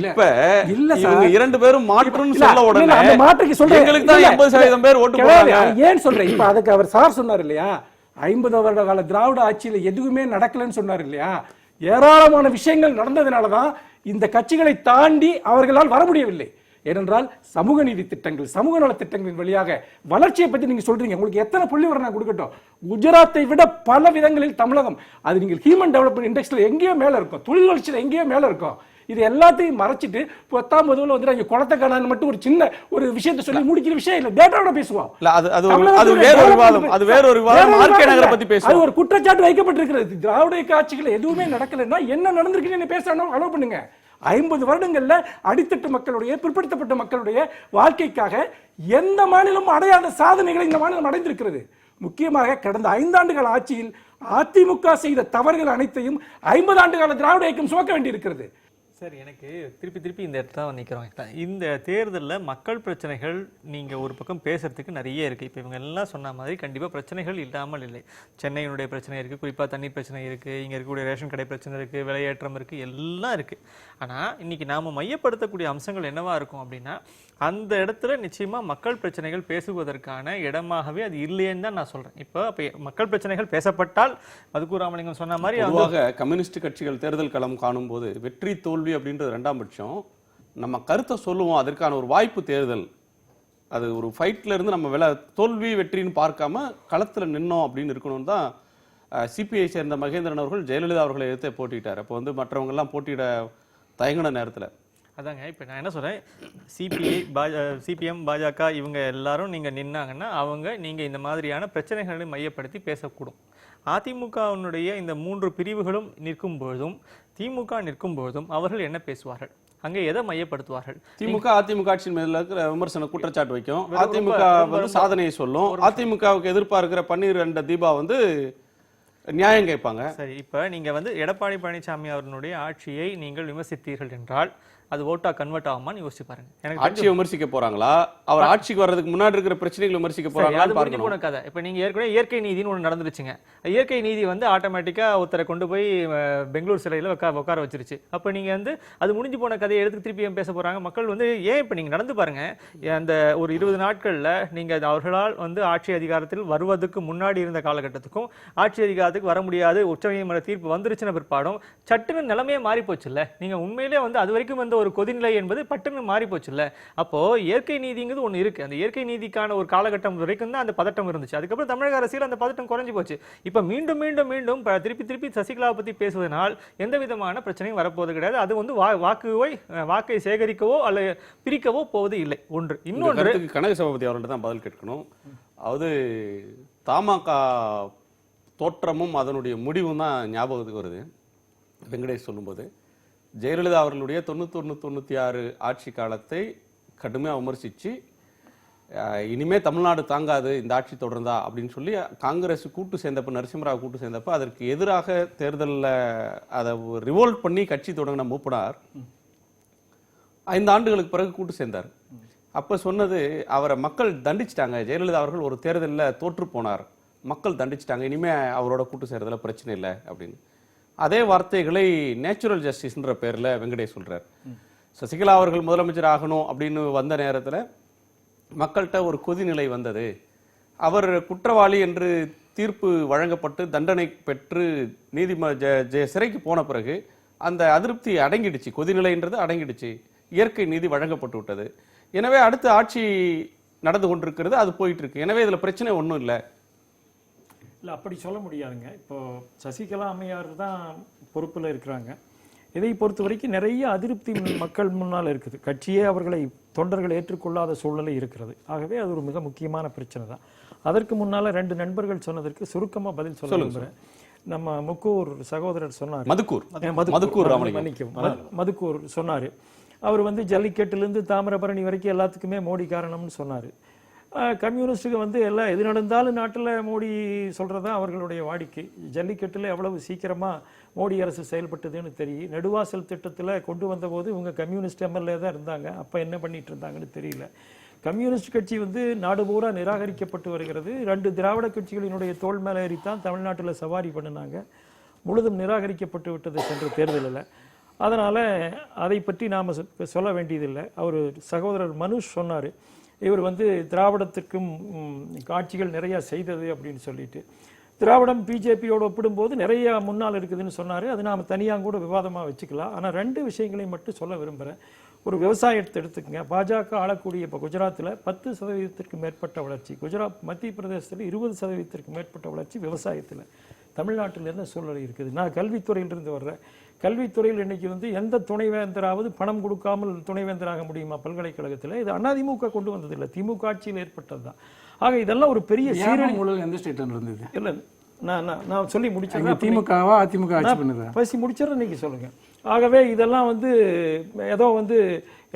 இப்ப இல்ல சார், 2 பேரும் மாற்றுன்னு சொல்ல உடனே அந்த மாற்றுக்கு சொல்றேன், எங்களுக்கு தான் 80% பேர் ஓட்டு போடுறாங்க. ஏன் சொல்றேன்? இப்ப அதுக்கு அவர் சார் சொன்னார் இல்லையா, 50 வருட கால திராவிட ஆட்சியில எதுவுமே நடக்கலன்னு சொன்னார் இல்லையா. ஏராளமான விஷயங்கள் நடந்ததுனாலதான் இந்த கட்சிகளை தாண்டி அவர்களால் வர முடியவில்லை. ஏனென்றால் சமூக நீதி திட்டங்கள், சமூக நல திட்டங்களின் வழியாக வளர்ச்சியை பற்றி நீங்க சொல்றீங்க. உங்களுக்கு எத்தனை புள்ளி வர நான் கொடுக்கட்டும். குஜராத்தை விட பல விதங்களில் தமிழகம், அது நீங்கள் ஹியூமன் டெவலப்மெண்ட் இண்டெக்ஸ்ல எங்கேயோ மேல இருக்கும், தொழில் வளர்ச்சியில் எங்கேயோ மேல இருக்கும். இது எல்லாத்தையும் மறைச்சிட்டு 10ஆம் வகுப்புல வந்து அங்க குளத்தை காணான்னு மட்டும் ஒரு சின்ன ஒரு விஷயத்தை சொல்லி முடிக்கிற விஷயம் இல்ல. டேட்டாவோட பேசுவோம். அது ஒரு குற்றச்சாட்டு வைக்கப்பட்டிருக்கிறது. திராவிட காட்சிகள் எதுவுமே நடக்கலன்னா என்ன நடந்திருக்குன்னு பேசணும், அலோ பண்ணுங்க. 50 வருடங்கள்ல அடித்தட்டு மக்களுடைய, பிற்படுத்தப்பட்ட மக்களுடைய வாழ்க்கைக்காக எந்த மாநிலம் அடையாத சாதனைகளை இந்த மாநிலம் அடைந்திருக்கிறது. முக்கியமாக கடந்த 5 ஆண்டுகால ஆட்சியில் அதிமுக செய்த தவறுகள் அனைத்தையும் 50 ஆண்டு கால திராவிட இயக்கம் சுமக்க வேண்டியிருக்கிறது. சார், எனக்கு திருப்பி இந்த இடத்துல நிற்கிறோம். இந்த தேர்தலில் மக்கள் பிரச்சனைகள் நீங்கள் ஒரு பக்கம் பேசுறதுக்கு நிறைய இருக்குது. இப்போ இவங்க எல்லாம் சொன்ன மாதிரி கண்டிப்பாக பிரச்சனைகள் இல்லாமல் இல்லை. சென்னையினுடைய பிரச்சனை இருக்குது, குறிப்பாக தண்ணீர் பிரச்சனை இருக்குது, இங்கே இருக்கக்கூடிய ரேஷன் கடை பிரச்சனை இருக்குது, விலையேற்றம் இருக்குது, எல்லாம் இருக்குது. ஆனால் இன்றைக்கி நாம் மையப்படுத்தக்கூடிய அம்சங்கள் என்னவாக இருக்கும் அப்படின்னா, அந்த இடத்துல நிச்சயமாக மக்கள் பிரச்சனைகள் பேசுவதற்கான இடமாகவே அது இல்லைன்னு தான் நான் சொல்கிறேன். இப்போ மக்கள் பிரச்சனைகள் பேசப்பட்டால் மதுக்கூர் ராமலிங்கம் சொன்ன மாதிரி கம்யூனிஸ்ட் கட்சிகள் தேர்தல் களம் காணும் போது வெற்றி தோல்வி அப்படின்றது 2ஆம் பட்சம். நம்ம கருத்தை சொல்லுவோம், அதற்கான ஒரு வாய்ப்பு தேர்தல், அது ஒரு ஃபைட்ல இருந்து நம்ம தோல்வி வெற்றின்னு பார்க்காம களத்துல நின்னோம் அப்படின்னு இருக்கணும் தான் சிபிஐ சேர்ந்த மகேந்திரன் அவர்கள் ஜெயலலிதா அவர்களை எதிர்த்து போட்டிட்டார். அப்போ வந்து மற்றவங்க எல்லாம் போட்டியிட தயங்கின நேரத்தில் அதாங்க இப்போ நான் என்ன சொல்கிறேன், சிபிஎம் பாஜக இவங்க எல்லாரும் நீங்கள் நின்னாங்கன்னா நீங்கள் இந்த மாதிரியான பிரச்சனைகளை மையப்படுத்தி பேசக்கூடும். அதிமுகவினுடைய இந்த 3 பிரிவுகளும் நிற்கும் பொழுதும் திமுக நிற்கும் பொழுதும் அவர்கள் என்ன பேசுவார்கள்? அங்கே எதை மையப்படுத்துவார்கள்? திமுக அதிமுக ஆட்சியின் மேல இருக்கிற விமர்சன குற்றச்சாட்டு வைக்கும். அதிமுக வந்து சாதனையை சொல்லும். அதிமுகவுக்கு எதிர்பார்க்கிற பன்னீர் அண்ட் தீபா வந்து நியாயம் கேட்பாங்க. சரி, இப்போ நீங்கள் வந்து எடப்பாடி பழனிசாமி அவர்களுடைய ஆட்சியை நீங்கள் விமர்சித்தீர்கள் என்றால் அது ஓட்டா கன்வெர்ட் ஆகுமான்னு யோசிச்சு பாருங்க. எனக்கு ஆட்சியை விமர்சிக்க போறாங்களா, அவர் ஆட்சிக்கு வர்றதுக்கு முன்னாடி இருக்கிற பிரச்சனைகளை விமர்சிக்க போறாங்களான்னு பார்க்கணும். போன கதை. இப்போ நீங்க ஏற்கனவே இயற்கை நீதினு ஒன்று நடந்துருச்சுங்க. இயற்கை நீதி வந்து ஆட்டோமேட்டிக்கா ஒருத்தரை கொண்டு போய் பெங்களூர் சிலையில் உட்கார வச்சிருச்சு. அப்போ நீங்க வந்து அது முடிஞ்சு போன கதையை எடுத்து திருப்பி பேச போறாங்க மக்கள். வந்து ஏன் இப்போ நீங்க நடந்து பாருங்க, அந்த ஒரு 20 நாட்கள்ல நீங்க அவர்களால் வந்து ஆட்சி அதிகாரத்தில் வருவதற்கு முன்னாடி இருந்த காலகட்டத்துக்கும் ஆட்சி அதிகாரத்துக்கு வர முடியாது உச்சநீதிமன்ற தீர்ப்பு வந்துருச்சுன்னு பிற்பாடும் சட்டுன்னு நிலைமையே மாறி போச்சுல்ல. நீங்க உண்மையிலே வந்து அது வரைக்கும் வந்து ஒரு கொதிநிலை என்பது பட்டுன்னு மாறி போச்சுல்ல. அப்போ இயற்கை நீதிங்கிறது ஒன்று இருக்கு. அந்த இயற்கை நீதிக்கான ஒரு காலகட்டம் வரைக்கும் தான் அந்த பதட்டம் இருந்துச்சு. அதுக்கப்புறம் தமிழக அரசியல் அந்த பதட்டம் குறைஞ்சு போச்சு. இப்போ மீண்டும் மீண்டும் மீண்டும் திருப்பி சசிகலாவை பத்தி பேசுவதனால் எந்த விதமான பிரச்சனையும் வரப்போவது கிடையாது. அது வந்து வாக்கை சேகரிக்கவோ அல்ல பிரிக்கவோ போவது இல்லை. ஒன்று. இன்னொன்று, கனக சபாபதி அவர்கள்ட்ட தான் பதில் கேட்கணும். அதாவது தமாக தோற்றமும் அதனுடைய முடிவும் தான் ஞாபகத்துக்கு வருது. வெங்கடேஷ் சொல்லும்போது ஜெயலலிதா அவர்களுடைய 91-96 ஆட்சி காலத்தை கடுமையாக விமர்சித்து இனிமே தமிழ்நாடு தாங்காது இந்த ஆட்சி தொடர்ந்தா அப்படின்னு சொல்லி காங்கிரஸ் கூட்டு சேர்ந்தப்ப, நரசிம்மராவ் கூட்டு சேர்ந்தப்ப அதற்கு எதிராக தேர்தலில் அதை ரிவோல்ட் பண்ணி கட்சி தொடங்கின மூப்பனார் 5 ஆண்டுகளுக்கு பிறகு கூட்டு சேர்ந்தார். அப்போ சொன்னது, அவரை மக்கள் தண்டிச்சிட்டாங்க, ஜெயலலிதா அவர்கள் ஒரு தேர்தலில் தோற்று போனார், மக்கள் தண்டிச்சிட்டாங்க, இனிமே அவரோட கூட்டு சேர்றதுல பிரச்சனை இல்லை அப்படின்னு. அதே வார்த்தைகளை நேச்சுரல் ஜஸ்டிஸ்ன்ற பேர்ல வெங்கடேஷ் சொல்றார். சசிகலா அவர்கள் முதலமைச்சர் ஆகணும் அப்படின்னு வந்த நேரத்துல மக்கள்கிட்ட ஒரு கொதிநிலை வந்தது. அவர் குற்றவாளி என்று தீர்ப்பு வழங்கப்பட்டு தண்டனை பெற்று சிறைக்கு போன பிறகு அந்த அதிருப்தி அடங்கிடுச்சு, கொதிநிலைன்றது அடங்கிடுச்சு, இயற்கை நீதி வழங்கப்பட்டு விட்டது. எனவே அடுத்த ஆட்சி நடந்து கொண்டிருக்கிறது, அது போயிட்டு இருக்கு. எனவே இதுல பிரச்சனை ஒன்றும் இல்லை. இல்லை, அப்படி சொல்ல முடியாதுங்க. இப்போ சசிகலா அம்மையார் தான் பொறுப்பில் இருக்கிறாங்க. இதை பொறுத்த வரைக்கும் நிறைய அதிருப்தி மக்கள் முன்னால் இருக்குது. கட்சியே அவர்களை தொண்டர்கள் ஏற்றுக்கொள்ளாத சூழ்நிலை இருக்கிறது. ஆகவே அது ஒரு மிக முக்கியமான பிரச்சனை தான். அதற்கு முன்னால 2 நண்பர்கள் சொன்னதற்கு சுருக்கமா பதில் சொல்ல விரும்புகிறேன். நம்ம முக்கூர் சகோதரர் சொன்னார், மதுக்கூர் சொன்னாரு, அவர் வந்து ஜல்லிக்கட்டுலேருந்து தாமிரபரணி வரைக்கும் எல்லாத்துக்குமே மோடி காரணம்னு சொன்னார். கம்யூனிஸ்ட்டுக்கு எல்லாம் எது நடந்தாலும் நாட்டில் மோடி சொல்கிறது தான் அவர்களுடைய வாடிக்கை. ஜல்லிக்கட்டில் எவ்வளவு சீக்கிரமாக மோடி அரசு செயல்பட்டதுன்னு தெரியும். நெடுவாசல் திட்டத்தில் கொண்டு வந்தபோது இவங்க கம்யூனிஸ்ட் எம்எல்ஏ தான் இருந்தாங்க. அப்போ என்ன பண்ணிட்டு இருந்தாங்கன்னு தெரியல. கம்யூனிஸ்ட் கட்சி நாடு பூரா நிராகரிக்கப்பட்டு வருகிறது. 2 திராவிட கட்சிகளினுடைய தோல் மேலே ஏறித்தான் தமிழ்நாட்டில் சவாரி பண்ணினாங்க. முழுதும் நிராகரிக்கப்பட்டு விட்டது சென்ற தேர்தலில். அதனால் அதை பற்றி நாம் சொல்ல வேண்டியதில்லை. அவர் சகோதரர் மனுஷ் சொன்னார், இவர் திராவிடத்திற்கும் காட்சிகள் நிறையா செய்தது அப்படின்னு சொல்லிட்டு. திராவிடம் பிஜேபியோடு ஒப்பிடும்போது நிறைய முன்னால் இருக்குதுன்னு சொன்னார். அது நாம் தனியாக கூட விவாதமாக வச்சுக்கலாம். ஆனால் 2 விஷயங்களையும் மட்டும் சொல்ல விரும்புகிறேன். ஒரு விவசாயத்தை எடுத்துக்கங்க. பாஜக ஆளக்கூடிய இப்போ குஜராத்தில் 10% மேற்பட்ட வளர்ச்சி, மத்திய பிரதேசத்தில் 20% மேற்பட்ட வளர்ச்சி விவசாயத்தில். தமிழ்நாட்டில் என்ன சூழ்நிலை இருக்குது? நான் கல்வித்துறையிலிருந்து வர்றேன். கல்வித்துறையில் இன்னைக்கு எந்த துணைவேந்தராவது பணம் கொடுக்காமல் துணைவேந்தராக முடியுமா பல்கலைக்கழகத்தில்? இது அதிமுக கொண்டு வந்ததில்லை, திமுக ஆட்சியில் ஏற்பட்டது தான். ஆக இதெல்லாம் ஒரு பெரிய சீரழிவு. எந்த ஸ்டேட்ல இருந்தது? இல்லை, நான் சொல்லி முடிச்சிடறேன். திமுகவா அதிமுக ஆட்சி பண்ணுதா? பேசி முடிச்சிடறேன், இன்னைக்கு சொல்லுங்க. ஆகவே இதெல்லாம் ஏதோ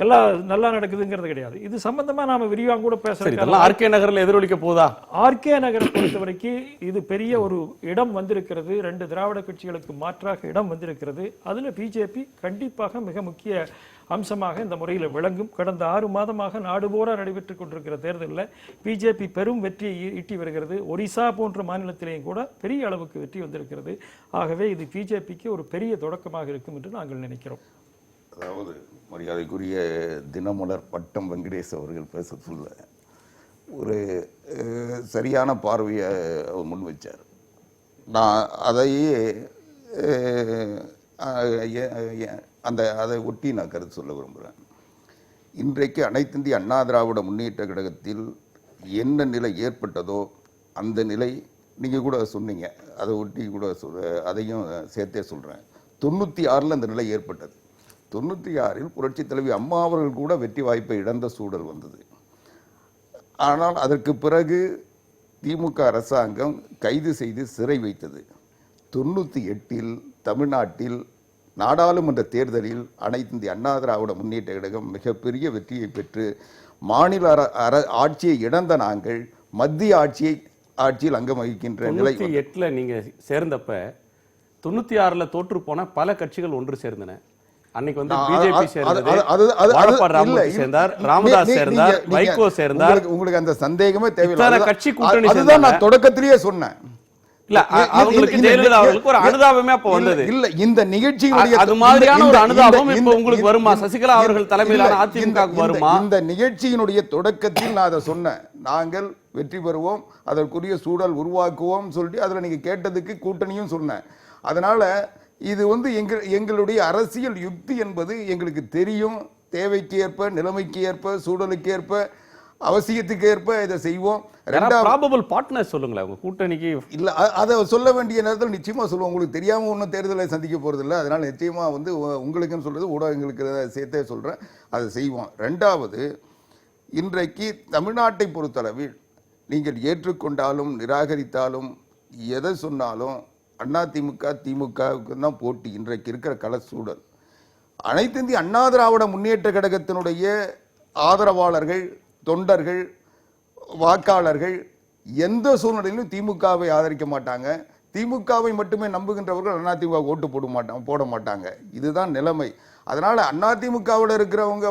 எல்லாம் நல்லா நடக்குதுங்கிறது கிடையாது. இது சம்பந்தமா நாம விரிவாக கூட பேசுறோம். ஆர்கே நகர்ல எதிரொலிக்க போதா? ஆர்கே நகரை பொறுத்த வரைக்கும் இது பெரிய ஒரு இடம் வந்திருக்கிறது. 2 திராவிட கட்சிகளுக்கு மாற்றாக இடம் வந்திருக்கிறது. அதுல பிஜேபி கண்டிப்பாக மிக முக்கிய அம்சமாக இந்த முறையில் விளங்கும். கடந்த 6 மாதமாக நாடு பூரா நடைபெற்றுக் கொண்டிருக்கிற தேர்தலில் பிஜேபி பெரும் வெற்றியை ஈட்டி வருகிறது. ஒரிசா போன்ற மாநிலத்திலேயும் கூட பெரிய அளவுக்கு வெற்றி வந்திருக்கிறது. ஆகவே இது பிஜேபிக்கு ஒரு பெரிய தொடக்கமாக இருக்கும் என்று நாங்கள் நினைக்கிறோம். அதாவது மரியாதைக்குரிய தினமலர் பட்டம் வெங்கடேஷ் அவர்கள் பேச சொல்ல ஒரு சரியான பார்வையை அவர் முன் வச்சார். நான் அதையே அதை ஒட்டி நான் கருத்து சொல்ல விரும்புகிறேன். இன்றைக்கு அனைத்திந்திய அண்ணா திராவிட முன்னேற்ற கழகத்தில் என்ன நிலை ஏற்பட்டதோ அந்த நிலை நீங்கள் கூட சொன்னீங்க, அதை ஒட்டி கூட அதையும் சேர்த்தே சொல்கிறேன். 96 அந்த நிலை ஏற்பட்டது. 96 புரட்சி தலைவி அம்மா அவர்கள் கூட வெற்றி வாய்ப்பை இழந்த சூழல் வந்தது. ஆனால் அதற்கு பிறகு திமுக அரசாங்கம் கைது செய்து சிறை வைத்தது. 98 தமிழ்நாட்டில் நாடாளுமன்ற தேர்தலில் அனைத்திந்திய அண்ணா திராவிட முன்னேற்ற கழகம் மிகப்பெரிய வெற்றியை பெற்று மாநில ஆட்சியை இழந்த நாங்கள் மத்திய ஆட்சியில் அங்கம் வகிக்கின்ற நிலை. 98 நீங்க சேர்ந்தப்ப 96 தோற்று போன பல கட்சிகள் ஒன்று சேர்ந்தன. அன்னைக்கு பிஜேபி சேர்ந்தார், ராமதாஸ் சேர்ந்தார், வைகோ சேர்ந்தார். உங்களுக்கு அந்த சந்தேகமே தேவையில்லை. கட்சி கூட்டணி அதுதான் நான் தொடக்கத்திலேயே சொன்னேன். இல்ல, அவங்களுக்கு ஜெயலலிதா அவர்களுக்கு ஒரு அனுதாபமே அப்ப வந்தது. இல்ல, இந்த நிகழ்ச்சியினுடைய அது மாதிரியான ஒரு அனுதாபம் இப்ப உங்களுக்கு வருமா? சசிகலா அவர்கள் தலைமையிலான அதிமுகவுக்கு வருமா? இந்த நிகழ்ச்சியினுடைய தொடக்கத்தில் நான் அதை சொன்னேன். நாங்கள் வெற்றி பெறுவோம், அதற்குரிய சூழல் உருவாக்குவோம் சொல்லி அதுல நீங்க கேட்டதுக்கு கூட்டணியும் சொன்னேன். அதனால இது எங்களுடைய அரசியல் யுக்தி என்பது எங்களுக்கு தெரியும். தேவைக்கு ஏற்ப, நிலைமைக்கு ஏற்ப, சூழலுக்கு ஏற்ப, அவசியத்துக்கு ஏற்ப இதை செய்வோம். ப்ராபபிள் பார்ட்னர் சொல்லுங்களேன் உங்க கூட்டணிக்கு. இல்ல, அதை சொல்ல வேண்டிய நேரத்தில் நிச்சயமா சொல்லுவோம். உங்களுக்கு தெரியாம ஒன்றும் தேர்தலை சந்திக்க போறது இல்லை. அதனால நிச்சயமா உங்களுக்குன்னு சொல்றது ஊடகங்களுக்கு சேர்த்தே சொல்றேன், அதை செய்வோம். 2வது, இன்றைக்கு தமிழ்நாட்டை பொறுத்தளவில் நீங்கள் ஏற்றுக்கொண்டாலும் நிராகரித்தாலும் எதை சொன்னாலும் அதிமுக திமுகவுக்கு தான் போட்டி. இன்றைக்கு இருக்கிற கள சூழல் அனைத்து இந்திய அண்ணா திராவிட முன்னேற்ற கழகத்தினுடைய ஆதரவாளர்கள், தொண்டர்கள், வாக்காளர்கள் எந்த சூழ்நிலையிலும் திமுகவை ஆதரிக்க மாட்டாங்க. திமுகவை மட்டுமே நம்புகின்றவர்கள் அதிமுக ஓட்டு போட மாட்டாங்க. இதுதான் நிலைமை. அதனால அதிமுகவில் இருக்கிறவங்க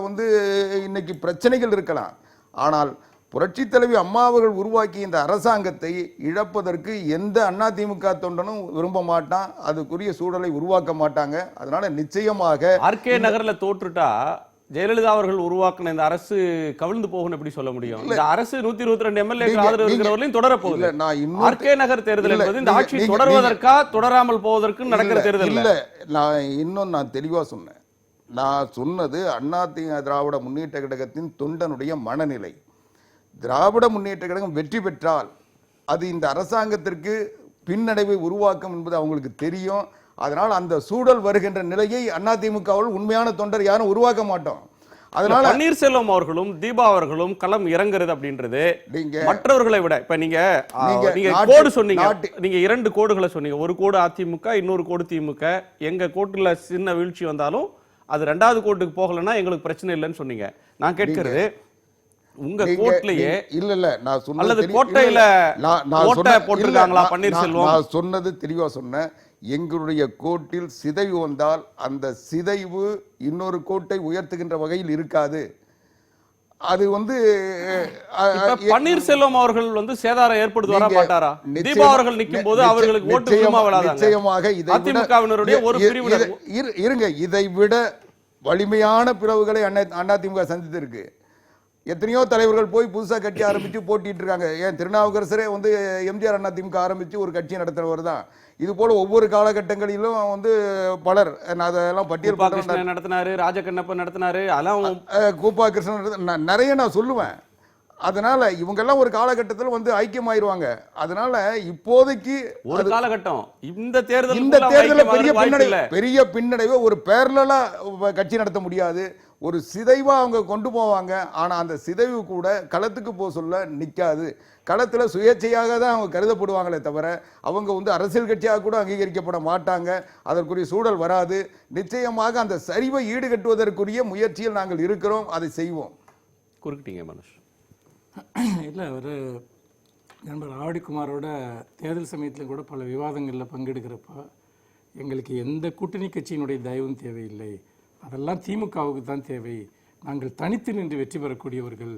இன்னைக்கு பிரச்சனைகள் இருக்கலாம், ஆனால் புரட்சித் தலைவி அம்மா அவர்கள் உருவாக்கிய இந்த அரசாங்கத்தை இழப்பதற்கு எந்த அதிமுக தொண்டனும் விரும்ப மாட்டான், அதுக்குரிய சூழலை உருவாக்க மாட்டாங்க. அதனால நிச்சயமாக ஆர்கே நகர்ல தோற்றுட்டா ஜெயலலிதா அவர்கள் உருவாக்கின இந்த அரசு கவிழ்ந்து போகும் எப்படி சொல்ல முடியும்? இந்த அரசு 122 எம்எல்ஏ ஆதரவு இருக்கிறவர்களையும் தொடர போகுது. ஆர்கே நகர் தேர்தல் என்பது இந்த ஆட்சி தொடர்வதற்கா தொடராமல் போவதற்கு நடக்கிற தேர்தல் இல்ல. நான் தெளிவா சொன்னேன். நான் சொன்னது அதிமுக திராவிட முன்னேற்ற கழகத்தின் தொண்டனுடைய மனநிலை. திராவிட முன்னேற்ற கழகம் வெற்றி பெற்றால் அது இந்த அரசாங்கத்திற்கு பின்னடைவை உருவாக்கும் என்பது அவங்களுக்கு தெரியும். அதனால் அந்த சூழல் வருகின்ற நிலையை அதிமுகவில் உண்மையான தொண்டர் யாரும் உருவாக்க மாட்டோம். அதனால பன்னீர்செல்வம் அவர்களும் தீபா அவர்களும் களம் இறங்குறது அப்படின்றது மற்றவர்களை விட இப்ப நீங்க கோடு சொன்னீங்க, நீங்க 2 கோடுகளை சொன்னீங்க. ஒரு கோடு அதிமுக, இன்னொரு கோடு திமுக. எங்க கோட்டுல சின்ன வீழ்ச்சி வந்தாலும் அது 2வது கோட்டுக்கு போகலன்னா எங்களுக்கு பிரச்சனை இல்லைன்னு சொன்னீங்க. நான் கேட்கிறது உங்க கோட்லயே இல்ல நான் சொன்னது அல்லது கோட்டையில கோட்டை போட்டுருக்காங்களா பன்னீர்செல்வம்? நான் சொன்னது தெளிவா சொன்னேன். எங்களுடைய கோட்டில் சிதைவு வந்தால் அந்த சிதைவு இன்னொரு கோட்டை உயர்த்துகின்ற வகையில் இருக்காது. அது பன்னீர்செல்வம் அவர்கள் சேதாரம் ஏற்படுத்த மாட்டாரா? தீபா அவர்கள் நிற்கும் போது அவர்களுக்கு ஓட்டு விழுமா விழாதா? நிச்சயமாக அதிமுகவினருடைய ஒரு பிரிவினர் இருங்க, இதை விட வலிமையான பிளவுகளை அதிமுக சந்தித்திருக்கு. எத்தனையோ தலைவர்கள் போய் புதுசா கட்சி ஆரம்பிச்சு போட்டிட்டு இருக்காங்க. ஏன் திருநாவுக்கரசரே எம்ஜிஆர் அதிமுக ஆரம்பிச்சு ஒரு கட்சி நடத்துறவர் தான். இது போல ஒவ்வொரு காலகட்டங்களிலும் பலர் அதெல்லாம் பட்டியல் நடத்தினாரு, ராஜகண்ணப்பன் நடத்தினாரு, அதெல்லாம் கூப்பா கிருஷ்ணன் நிறைய நான் சொல்லுவேன். அதனால இவங்க எல்லாம் ஒரு காலகட்டத்தில் ஐக்கியமாயிருவாங்க. அதனால இப்போதைக்கு ஒரு காலகட்டம் இந்த தேர்தல் பெரிய பின்னடைவு ஒரு பேரலா கட்சி நடத்த முடியாது. ஒரு சிதைவா அவங்க கொண்டு போவாங்க. ஆனா அந்த சிதைவு கூட களத்துக்கு போக சொல்ல நிக்காது. களத்துல சுயேட்சையாக தான் அவங்க கருதப்படுவாங்களே தவிர அவங்க அரசியல் கட்சியாக கூட அங்கீகரிக்கப்பட மாட்டாங்க. அதற்குரிய சூழல் வராது. நிச்சயமாக அந்த சரிவை ஈடுகட்டுவதற்குரிய முயற்சியில் நாங்கள் இருக்கிறோம், அதை செய்வோம். குறுக்கிட்டீங்க மனுஷ். இல்லை, ஒரு நண்பர் ஆவடிக்குமாரோட தேர்தல் சமயத்தில் கூட பல விவாதங்களில் பங்கெடுக்கிறப்ப எங்களுக்கு எந்த கூட்டணி கட்சியினுடைய தயவும் தேவையில்லை, அதெல்லாம் திமுகவுக்கு தான் தேவை, நாங்கள் தனித்து நின்று வெற்றி பெறக்கூடியவர்கள்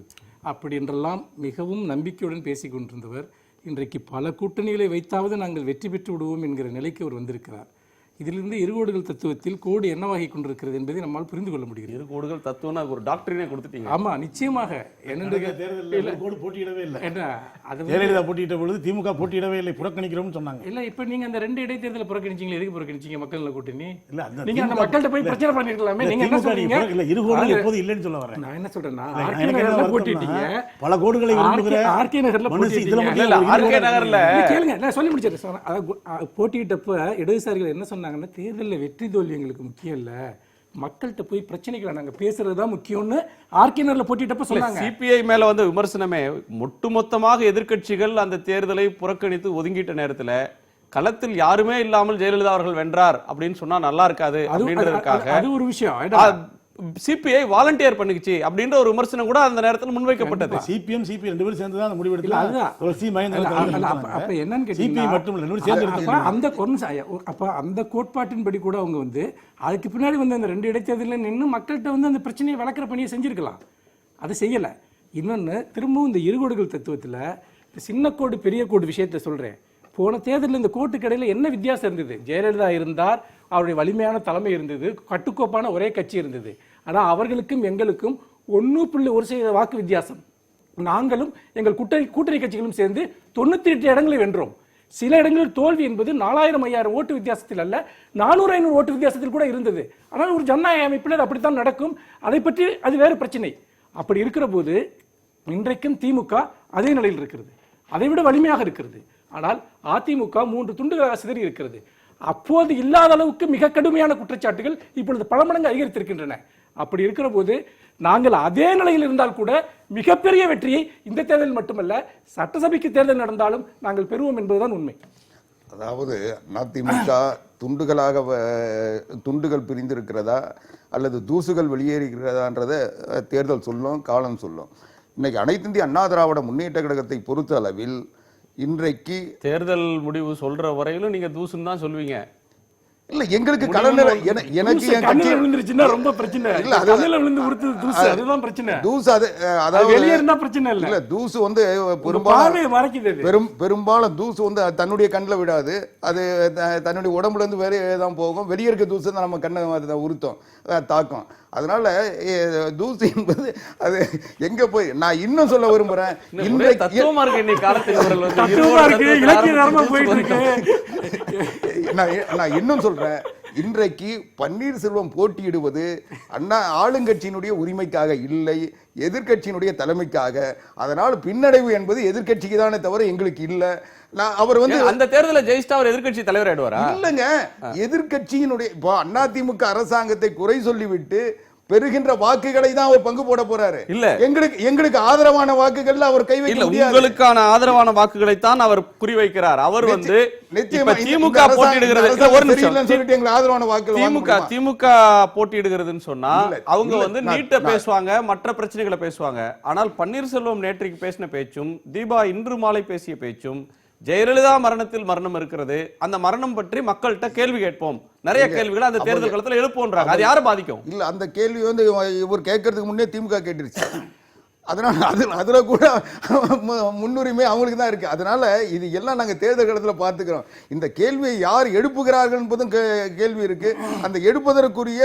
அப்படின்றெல்லாம் மிகவும் நம்பிக்கையுடன் பேசி கொண்டிருந்தவர் இன்றைக்கு பல கூட்டணிகளை வைத்தாவது நாங்கள் வெற்றி பெற்று விடுவோம் என்கிற நிலைக்கு அவர் வந்திருக்கிறார். இதிலிருந்து இருகோடுகள் தத்துவத்தில் கோடு என்னவாகி கொண்டிருக்கிறது என்பதை நம்மால் புரிந்து கொள்ள முடிகிறது. இருகோடுகள் தத்துவம்னா ஒரு டாக்டரினே கொடுத்துட்டீங்க. ஆமா, நிச்சயமாக. கோடு போட்டியிடவே இல்லை. ஜெயலலிதா போட்டியிட்ட பொழுது திமுக போட்டியிடவே இல்லை, புறக்கணிக்கிறோம்னு சொன்னாங்க. இல்ல, இப்ப நீங்க அந்த 2 இடைத்தேர்தலை புறக்கணிச்சீங்க. எதுக்கு புறக்கணிச்சீங்க? மக்கள் கூட்டணி இல்ல, நீங்க அந்த மக்கள்கிட்ட போய் பிரச்சனை பண்ணிருக்கலாமே. நீங்க என்ன சொல்றீங்க? இல்ல, இருகோடுகள் எப்போது இல்லைன்னு சொல்ல வரேன். நான் என்ன சொல்றேன்னா, ஆர்கே நகர்ல போட்டிட்டீங்க, பல கோடுகளை ஆர்கே நகர்ல ஆர்கே நகர்ல கேளுங்க, நான் சொல்லி முடிச்சிடுறேன். போட்டியிட்டப்ப இடதுசாரிகள் என்ன சொன்னாங்க, தேர்தலில் வெற்றி தோல்வி எங்களுக்கு முக்கியம் இல்ல, மக்கள்கிட்ட போய் பிரச்சனைகளை நாங்க பேசுறதுதான் முக்கியம்னு ஆர்கே நகர்ல போட்டிட்டப்ப சொன்னாங்க. சிபிஐ மேல விமர்சனமே ஒட்டுமொத்தமாக எதிர்க்கட்சிகள் அந்த தேர்தலை புறக்கணித்து ஒதுங்கிட்ட நேரத்துல களத்தில் யாருமே இல்லாமல் ஜெயலலிதா அவர்கள் வென்றார் அப்படின்னு சொன்னா நல்லா இருக்காது அப்படின்றதுக்காக அது ஒரு விஷயம். சிபிஐ வாலண்டியர் பண்ணிச்சு அப்படின்ற ஒரு விமர்சனம் கூட அந்த நேரத்தில் முன்வைக்கப்பட்டது. சிபிஎம் சிபி 2 பேரும் சேர்ந்து தான் முடிவெடுத்தாங்க. அப்ப என்னன்னு கேட்டீங்கன்னா, அந்த கோட்பாட்டின்படி கூட அவங்க அதுக்கு பின்னாடி அந்த 2 இடைத்தேர்தலில் நின்று மக்கள்கிட்ட அந்த பிரச்சனையை வளர்க்குற பணியை செஞ்சிருக்கலாம். அதை செய்யல. இன்னொன்னு, திரும்பவும் இந்த இருகோடுகள் தத்துவத்துல சின்ன கோடு பெரிய கோடு விஷயத்த சொல்றேன். போன தேர்தலில் இந்த கோட்டுக்கு இடையில என்ன வித்தியாசம் இருந்தது? ஜெயலலிதா இருந்தார், அவருடைய வலிமையான தலைமை இருந்தது, கட்டுக்கோப்பான ஒரே கட்சி இருந்தது. ஆனால் அவர்களுக்கும் எங்களுக்கும் 1.1% வாக்கு வித்தியாசம். நாங்களும் எங்கள் கூட்டணி கட்சிகளும் சேர்ந்து 98 இடங்களை வென்றோம். சில இடங்களில் தோல்வி என்பது 4000-5000 ஓட்டு வித்தியாசத்தில் அல்ல, 400-500 ஓட்டு வித்தியாசத்தில் கூட இருந்தது. ஆனால் ஒரு ஜனநாயக அமைப்பில் அப்படித்தான் நடக்கும். அதை பற்றி அது வேறு பிரச்சனை. அப்படி இருக்கிற போது இன்றைக்கும் திமுக அதே நிலையில் இருக்கிறது, அதை விட வலிமையாக இருக்கிறது. ஆனால் அதிமுக 3 துண்டுகளாக சிதறி இருக்கிறது. அப்போது இல்லாத அளவுக்கு மிக கடுமையான குற்றச்சாட்டுகள் இப்பொழுது பல மடங்கு அதிகரித்திருக்கின்றன. அப்படி இருக்கிற போது நாங்கள் அதே நிலையில் இருந்தால் கூட மிகப்பெரிய வெற்றியை இந்த தேர்தல் மட்டுமல்ல, சட்டசபைக்கு தேர்தல் நடந்தாலும் நாங்கள் பெறுவோம் என்பதுதான் உண்மை. அதாவது அதிமுக துண்டுகள் பிரிந்திருக்கிறதா அல்லது தூசுகள் வெளியேறுகிறதான்றத தேர்தல் சொல்லும், காலம் சொல்லும். இன்னைக்கு அனைத்து இந்திய அண்ணா திராவிட முன்னேற்ற கழகத்தை பொறுத்த அளவில் இன்றைக்கு தேர்தல் முடிவு சொல்ற வரையிலும் நீங்க தூசுன்னு தான் சொல்வீங்க. இல்ல எங்களுக்கு கடல்ல எனக்கு என் கட்சி கண்ணில் விழுந்துருச்சுன்னா ரொம்ப பிரச்சனை. இல்ல, அது- கண்ணில் விழுந்து உறுத்துது தூசு, அதுதான் பிரச்சனை. தூசு அது அது அதாவது வெளியே இருந்தா பிரச்சனை இல்ல. இல்ல தூசு வந்து பெரும்பாலும் பார்வையை மறைக்குது அது. பெரும்பாலும் தூசு வந்து அது தன்னுடைய கண்ணில் விடாது. அது தன்னுடைய உடம்புல இருந்து வேற தான் போகும். வெளியே இருக்க தூசு தான் நம்ம கண்ணை உறுத்தும், தாக்கும். அதனால தூசு என்பது அது எங்க போய் நான் இன்னும் சொல்ல விரும்புறேன். இன்றைக்கு தத்துவமா இருக்கு இன்னைக்கு காலத்தில் இவர்கள் வந்து தத்துவமா இருக்கு, இலக்கிய நரம்பா போயிட்டு இருக்கு. நான் இன்னும் சொல்றேன், இன்றைக்கு பன்னீர்செல்வம் போட்டியிடுவது அண்ணா ஆளுங்கட்சியினுடைய உரிமைக்காக இல்லை, எதிர்க்கட்சியினுடைய தலைமைக்காக. அதனால் பின்னடைவு என்பது எதிர்க்கட்சிக்கு தானே தவிர எங்களுக்கு இல்ல. நான் அவர் வந்து அந்த தேர்தலில் ஜெயிச்சிட்டா அவர் எதிர்க்கட்சி தலைவர் ஆயிடுவாரா? இல்லங்க, எதிர்க்கட்சியினுடைய இப்போ அதிமுக அரசாங்கத்தை குறை சொல்லிவிட்டு பெறுகின்ற வாக்குகளை தான் அவர் பங்கு போட போறாரு. இல்ல, எங்களுக்கு ஆதரவான வாக்குகள்ல அவர் கை வைக்க இல்ல, முடியாது. உங்களுக்கான ஆதரவான வாக்குகளை தான் அவர் குறிவைக்கிறார். அவர் வந்து நிச்சயமா இப்ப திமுக போட்டியிடுகிறது. இல்ல, ஒரு நிமிஷம். சொல்லிட்டு எங்களுக்கு ஆதரவான வாக்குகள் திமுக போட்டியிடுகிறதுன்னு சொன்னா அவங்க வந்து நீட்ட பேசுவாங்க, மற்ற பிரச்சனைகளை பேசுவாங்க. ஆனால் பன்னீர்செல்வம் நேற்றைக்கு பேசின பேச்சும், தீபா இன்று மாலை பேசிய பேச்சும், ஜெயலலிதா மரணத்தில் மரணம் இருக்கிறது, அந்த மரணம் பற்றி மக்கள்கிட்ட கேள்வி கேட்போம், நிறைய கேள்விகளை அந்த தேர்தல் காலத்துல எழுப்போன்றாங்க. அது யாரை பாதிக்கும்? இல்ல, அந்த கேள்வி வந்து இவர் கேட்கறதுக்கு முன்னே திமுக கேட்டுருச்சு. அதனால அதுல கூட முன்னுரிமை அவங்களுக்கு தான் இருக்கு. அதனால இது எல்லாம் நாங்க தேர்தல் காலத்தில் பார்த்துக்கிறோம். இந்த கேள்வியை யார் எழுப்புகிறார்கள் என்பதும் கேள்வி இருக்கு. அந்த எடுப்பதற்குரிய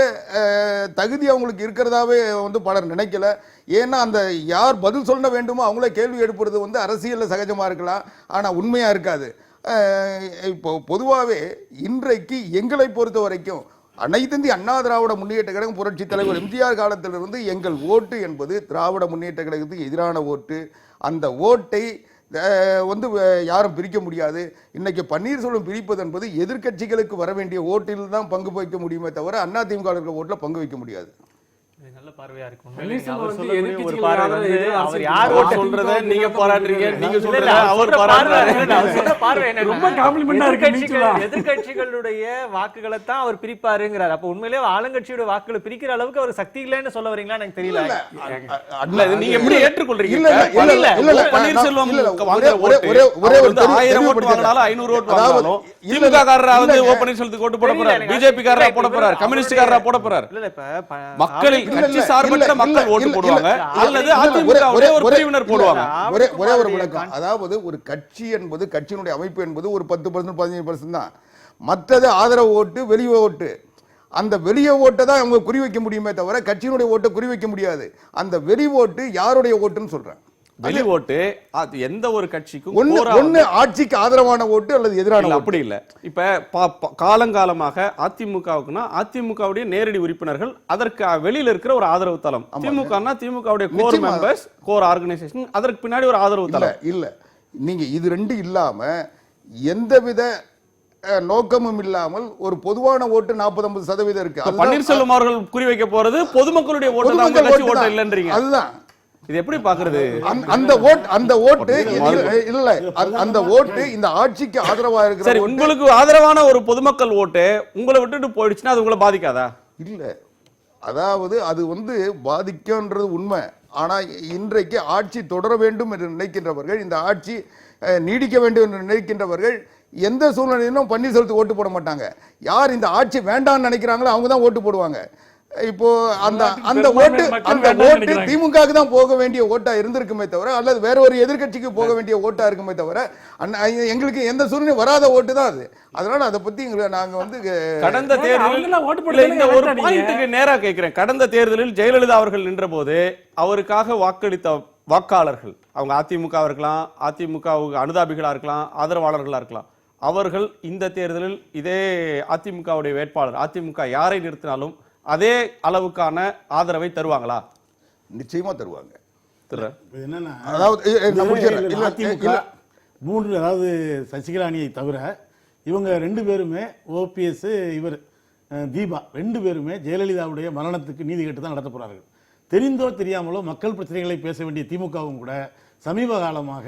தகுதி அவங்களுக்கு இருக்கிறதாவே வந்து பலர் நினைக்கல. ஏன்னா அந்த யார் பதில் சொல்ல வேண்டுமோ அவங்களே கேள்வி எழுப்புறது வந்து அரசியல்ல சகஜமா இருக்கலாம், ஆனா உண்மையா இருக்காது. இப்போ பொதுவாகவே இன்றைக்கு எங்களை பொறுத்த வரைக்கும் அனைத்திந்திய அண்ணா திராவிட முன்னேற்ற கழகம் புரட்சி தலைவர் எம்ஜிஆர் காலத்திலிருந்து எங்கள் ஓட்டு என்பது திராவிட முன்னேற்ற கழகத்துக்கு எதிரான ஓட்டு. அந்த ஓட்டை வந்து யாரும் பிரிக்க முடியாது. இன்னைக்கு பன்னீர்செல்வம் பிரிப்பது என்பது எதிர்க்கட்சிகளுக்கு வர வேண்டிய ஓட்டில் தான் பங்கு வைக்க முடியுமே தவிர அதிமுக இருக்கிற ஓட்டில் பங்கு வைக்க முடியாது. நல்ல பார்வையா இருக்கும். பன்னீர்செல்வம் அவர் வந்து சொல்லக்கூடிய ஒரு எதிர்க்கட்சிகள் பார்வை யாராவது வந்து எதிராக அவர் அரசியல் யார் அவர் சொல்றத நீங்க பாராட்டுறீங்க, நீங்க சொல்றத அவர் பாராட்டுறாரு. ரொம்ப காம்ப்ளிமெண்டா இருக்கு நீங்களா? எதிர்க்கட்சிகளுடைய வாக்குகளை தான் அவர் பிரிப்பாருங்கிறார். அப்ப உண்மையிலேயே ஆளுங்கட்சியோட வாக்குகளை பிரிக்கிற அளவுக்கு அவர் சக்தி இல்லைன்னு சொல்ல வரீங்களா? எனக்கு தெரியல. இல்ல, இது நீங்க எப்படி ஏற்றுக்கொள்றீங்க? இல்ல, இல்ல, இல்ல, இல்ல, இல்ல, பன்னீர்செல்வம் இல்ல, வாங்குற ஓட்டு, ஒரே ஒரு 1000 ஓட்டு வாங்கினாலும் 500 ஓட்டு வாங்கினாலும் திமுக காரராவது ஓ பன்னீர்செல்வத்துக்கு ஓட்டு போட போறாரு, பிஜேபி காரரா போட போறாரு, கம்யூனிஸ்ட் காரரா போட போறாரு. இல்ல, இப்ப மக்களின் கட்சி சார்பற்ற மக்கள் ஓட்டு போடுவாங்க அல்லது அதிமுகவுடைய ஒரு பிரிவினர் போடுவாங்க. ஒரே ஒரு விளக்கம். அதாவது ஒரு கட்சி என்பது, கட்சியினுடைய அமைப்பு என்பது ஒரு 10% 15% தான். மற்றது ஆதரவு ஓட்டு, வெளியே ஓட்டு. அந்த வெளியே ஓட்டை தான் அவங்க குறிவைக்க முடியுமே தவிர கட்சியினுடைய ஓட்டை குறிவைக்க முடியாது. அந்த வெளி ஓட்டு யாருடைய ஓட்டுன்னு சொல்றேன். வெளி ஓட்டு அது எந்த ஒரு கட்சிக்கும் ஒண்ணு ஆட்சிக்கு ஆதரவான ஓட்டு அல்லது எதிரான. அப்படி இல்ல. இப்ப காலங்காலமாக அதிமுகவுக்குன்னா அதிமுகவுடைய நேரடி உறுப்பினர்கள், அதற்கு வெளியில இருக்கிற ஒரு ஆதரவு தளம். திமுகனா திமுகவுடைய கோர் மெம்பர்ஸ், கோர் ஆர்கனைசேஷன், அதற்கு பின்னாடி ஒரு ஆதரவு தளம். இல்ல, நீங்க இது ரெண்டு இல்லாம எந்தவித நோக்கமும் இல்லாமல் ஒரு பொதுவான ஓட்டு 40-50% இருக்கு. பன்னீர்செல்வம் அவர்கள் குறிவைக்க போறது பொதுமக்களுடைய ஓட்டு தான், கட்சி ஓட்டு இல்லன்றீங்க. அதுதான் இது எப்படி பாக்குறது? அந்த ஓட்டு இல்ல, அந்த ஓட்டு இந்த ஆட்சிக்கு ஆதரவா இருக்கு. சரி, உங்களுக்கு ஆதரவான ஒரு பொதுமக்கள் ஓட்டு உங்களை விட்டுட்டு போயிடுச்சுன்னா அது உங்களை பாதிக்காதா? இல்ல, அதாவது அது வந்து பாதிக்கும்ன்றது உண்மை. ஆனா இன்றைக்கு ஆட்சி தொடர வேண்டும் என்று நினைக்கின்றவர்கள், இந்த ஆட்சி நீடிக்க வேண்டும் என்று நினைக்கின்றவர்கள் எந்த சூழ்நிலையிலும் பன்னீர்செல்வத்துக்கு ஓட்டு போட மாட்டாங்க. யார் இந்த ஆட்சி வேண்டாம்னு நினைக்கிறாங்களோ அவங்க தான் ஓட்டு போடுவாங்க. இப்போ அந்த ஓட்டு திமுகவுக்கு தான் போக வேண்டிய ஓட்டா இருந்திருக்குமே தவிர, அல்லது வேற ஒரு எதிர்க்கட்சிக்கு போக வேண்டிய ஓட்டா இருக்குமே தவிர, எங்களுக்கு எந்த சூழ்நிலை வராத ஓட்டு தான் அது. அதனால அதை பத்தி நாங்க வந்து கடந்த தேர்தலில் ஒரு பாயிண்ட்டுக்கு நேரா கேட்கிறேன். கடந்த தேர்தலில் ஜெயலலிதா அவர்கள் நின்ற போது அவருக்காக வாக்களித்த வாக்காளர்கள், அவங்க அதிமுக இருக்கலாம், அதிமுகவுக்கு அனுதாபிகளா இருக்கலாம், ஆதரவாளர்களா இருக்கலாம், அவர்கள் இந்த தேர்தலில் இதே அதிமுகவுடைய வேட்பாளர், அதிமுக யாரை நிறுத்தினாலும் அதே அளவுக்கான ஆதரவை தருவாங்களா? நிச்சயமா தருவாங்க. என்னன்னா, அதாவது அதாவது சசிகலா அணியை தவிர இவங்க 2 பேருமே, ஓபிஎஸ், இவர் தீபா 2 பேருமே ஜெயலலிதாவுடைய மரணத்துக்கு நீதி கேட்டு தான் நடத்த போறார்கள். தெரிந்தோ தெரியாமலோ மக்கள் பிரச்சனைகளை பேச வேண்டிய திமுகவும் கூட சமீப காலமாக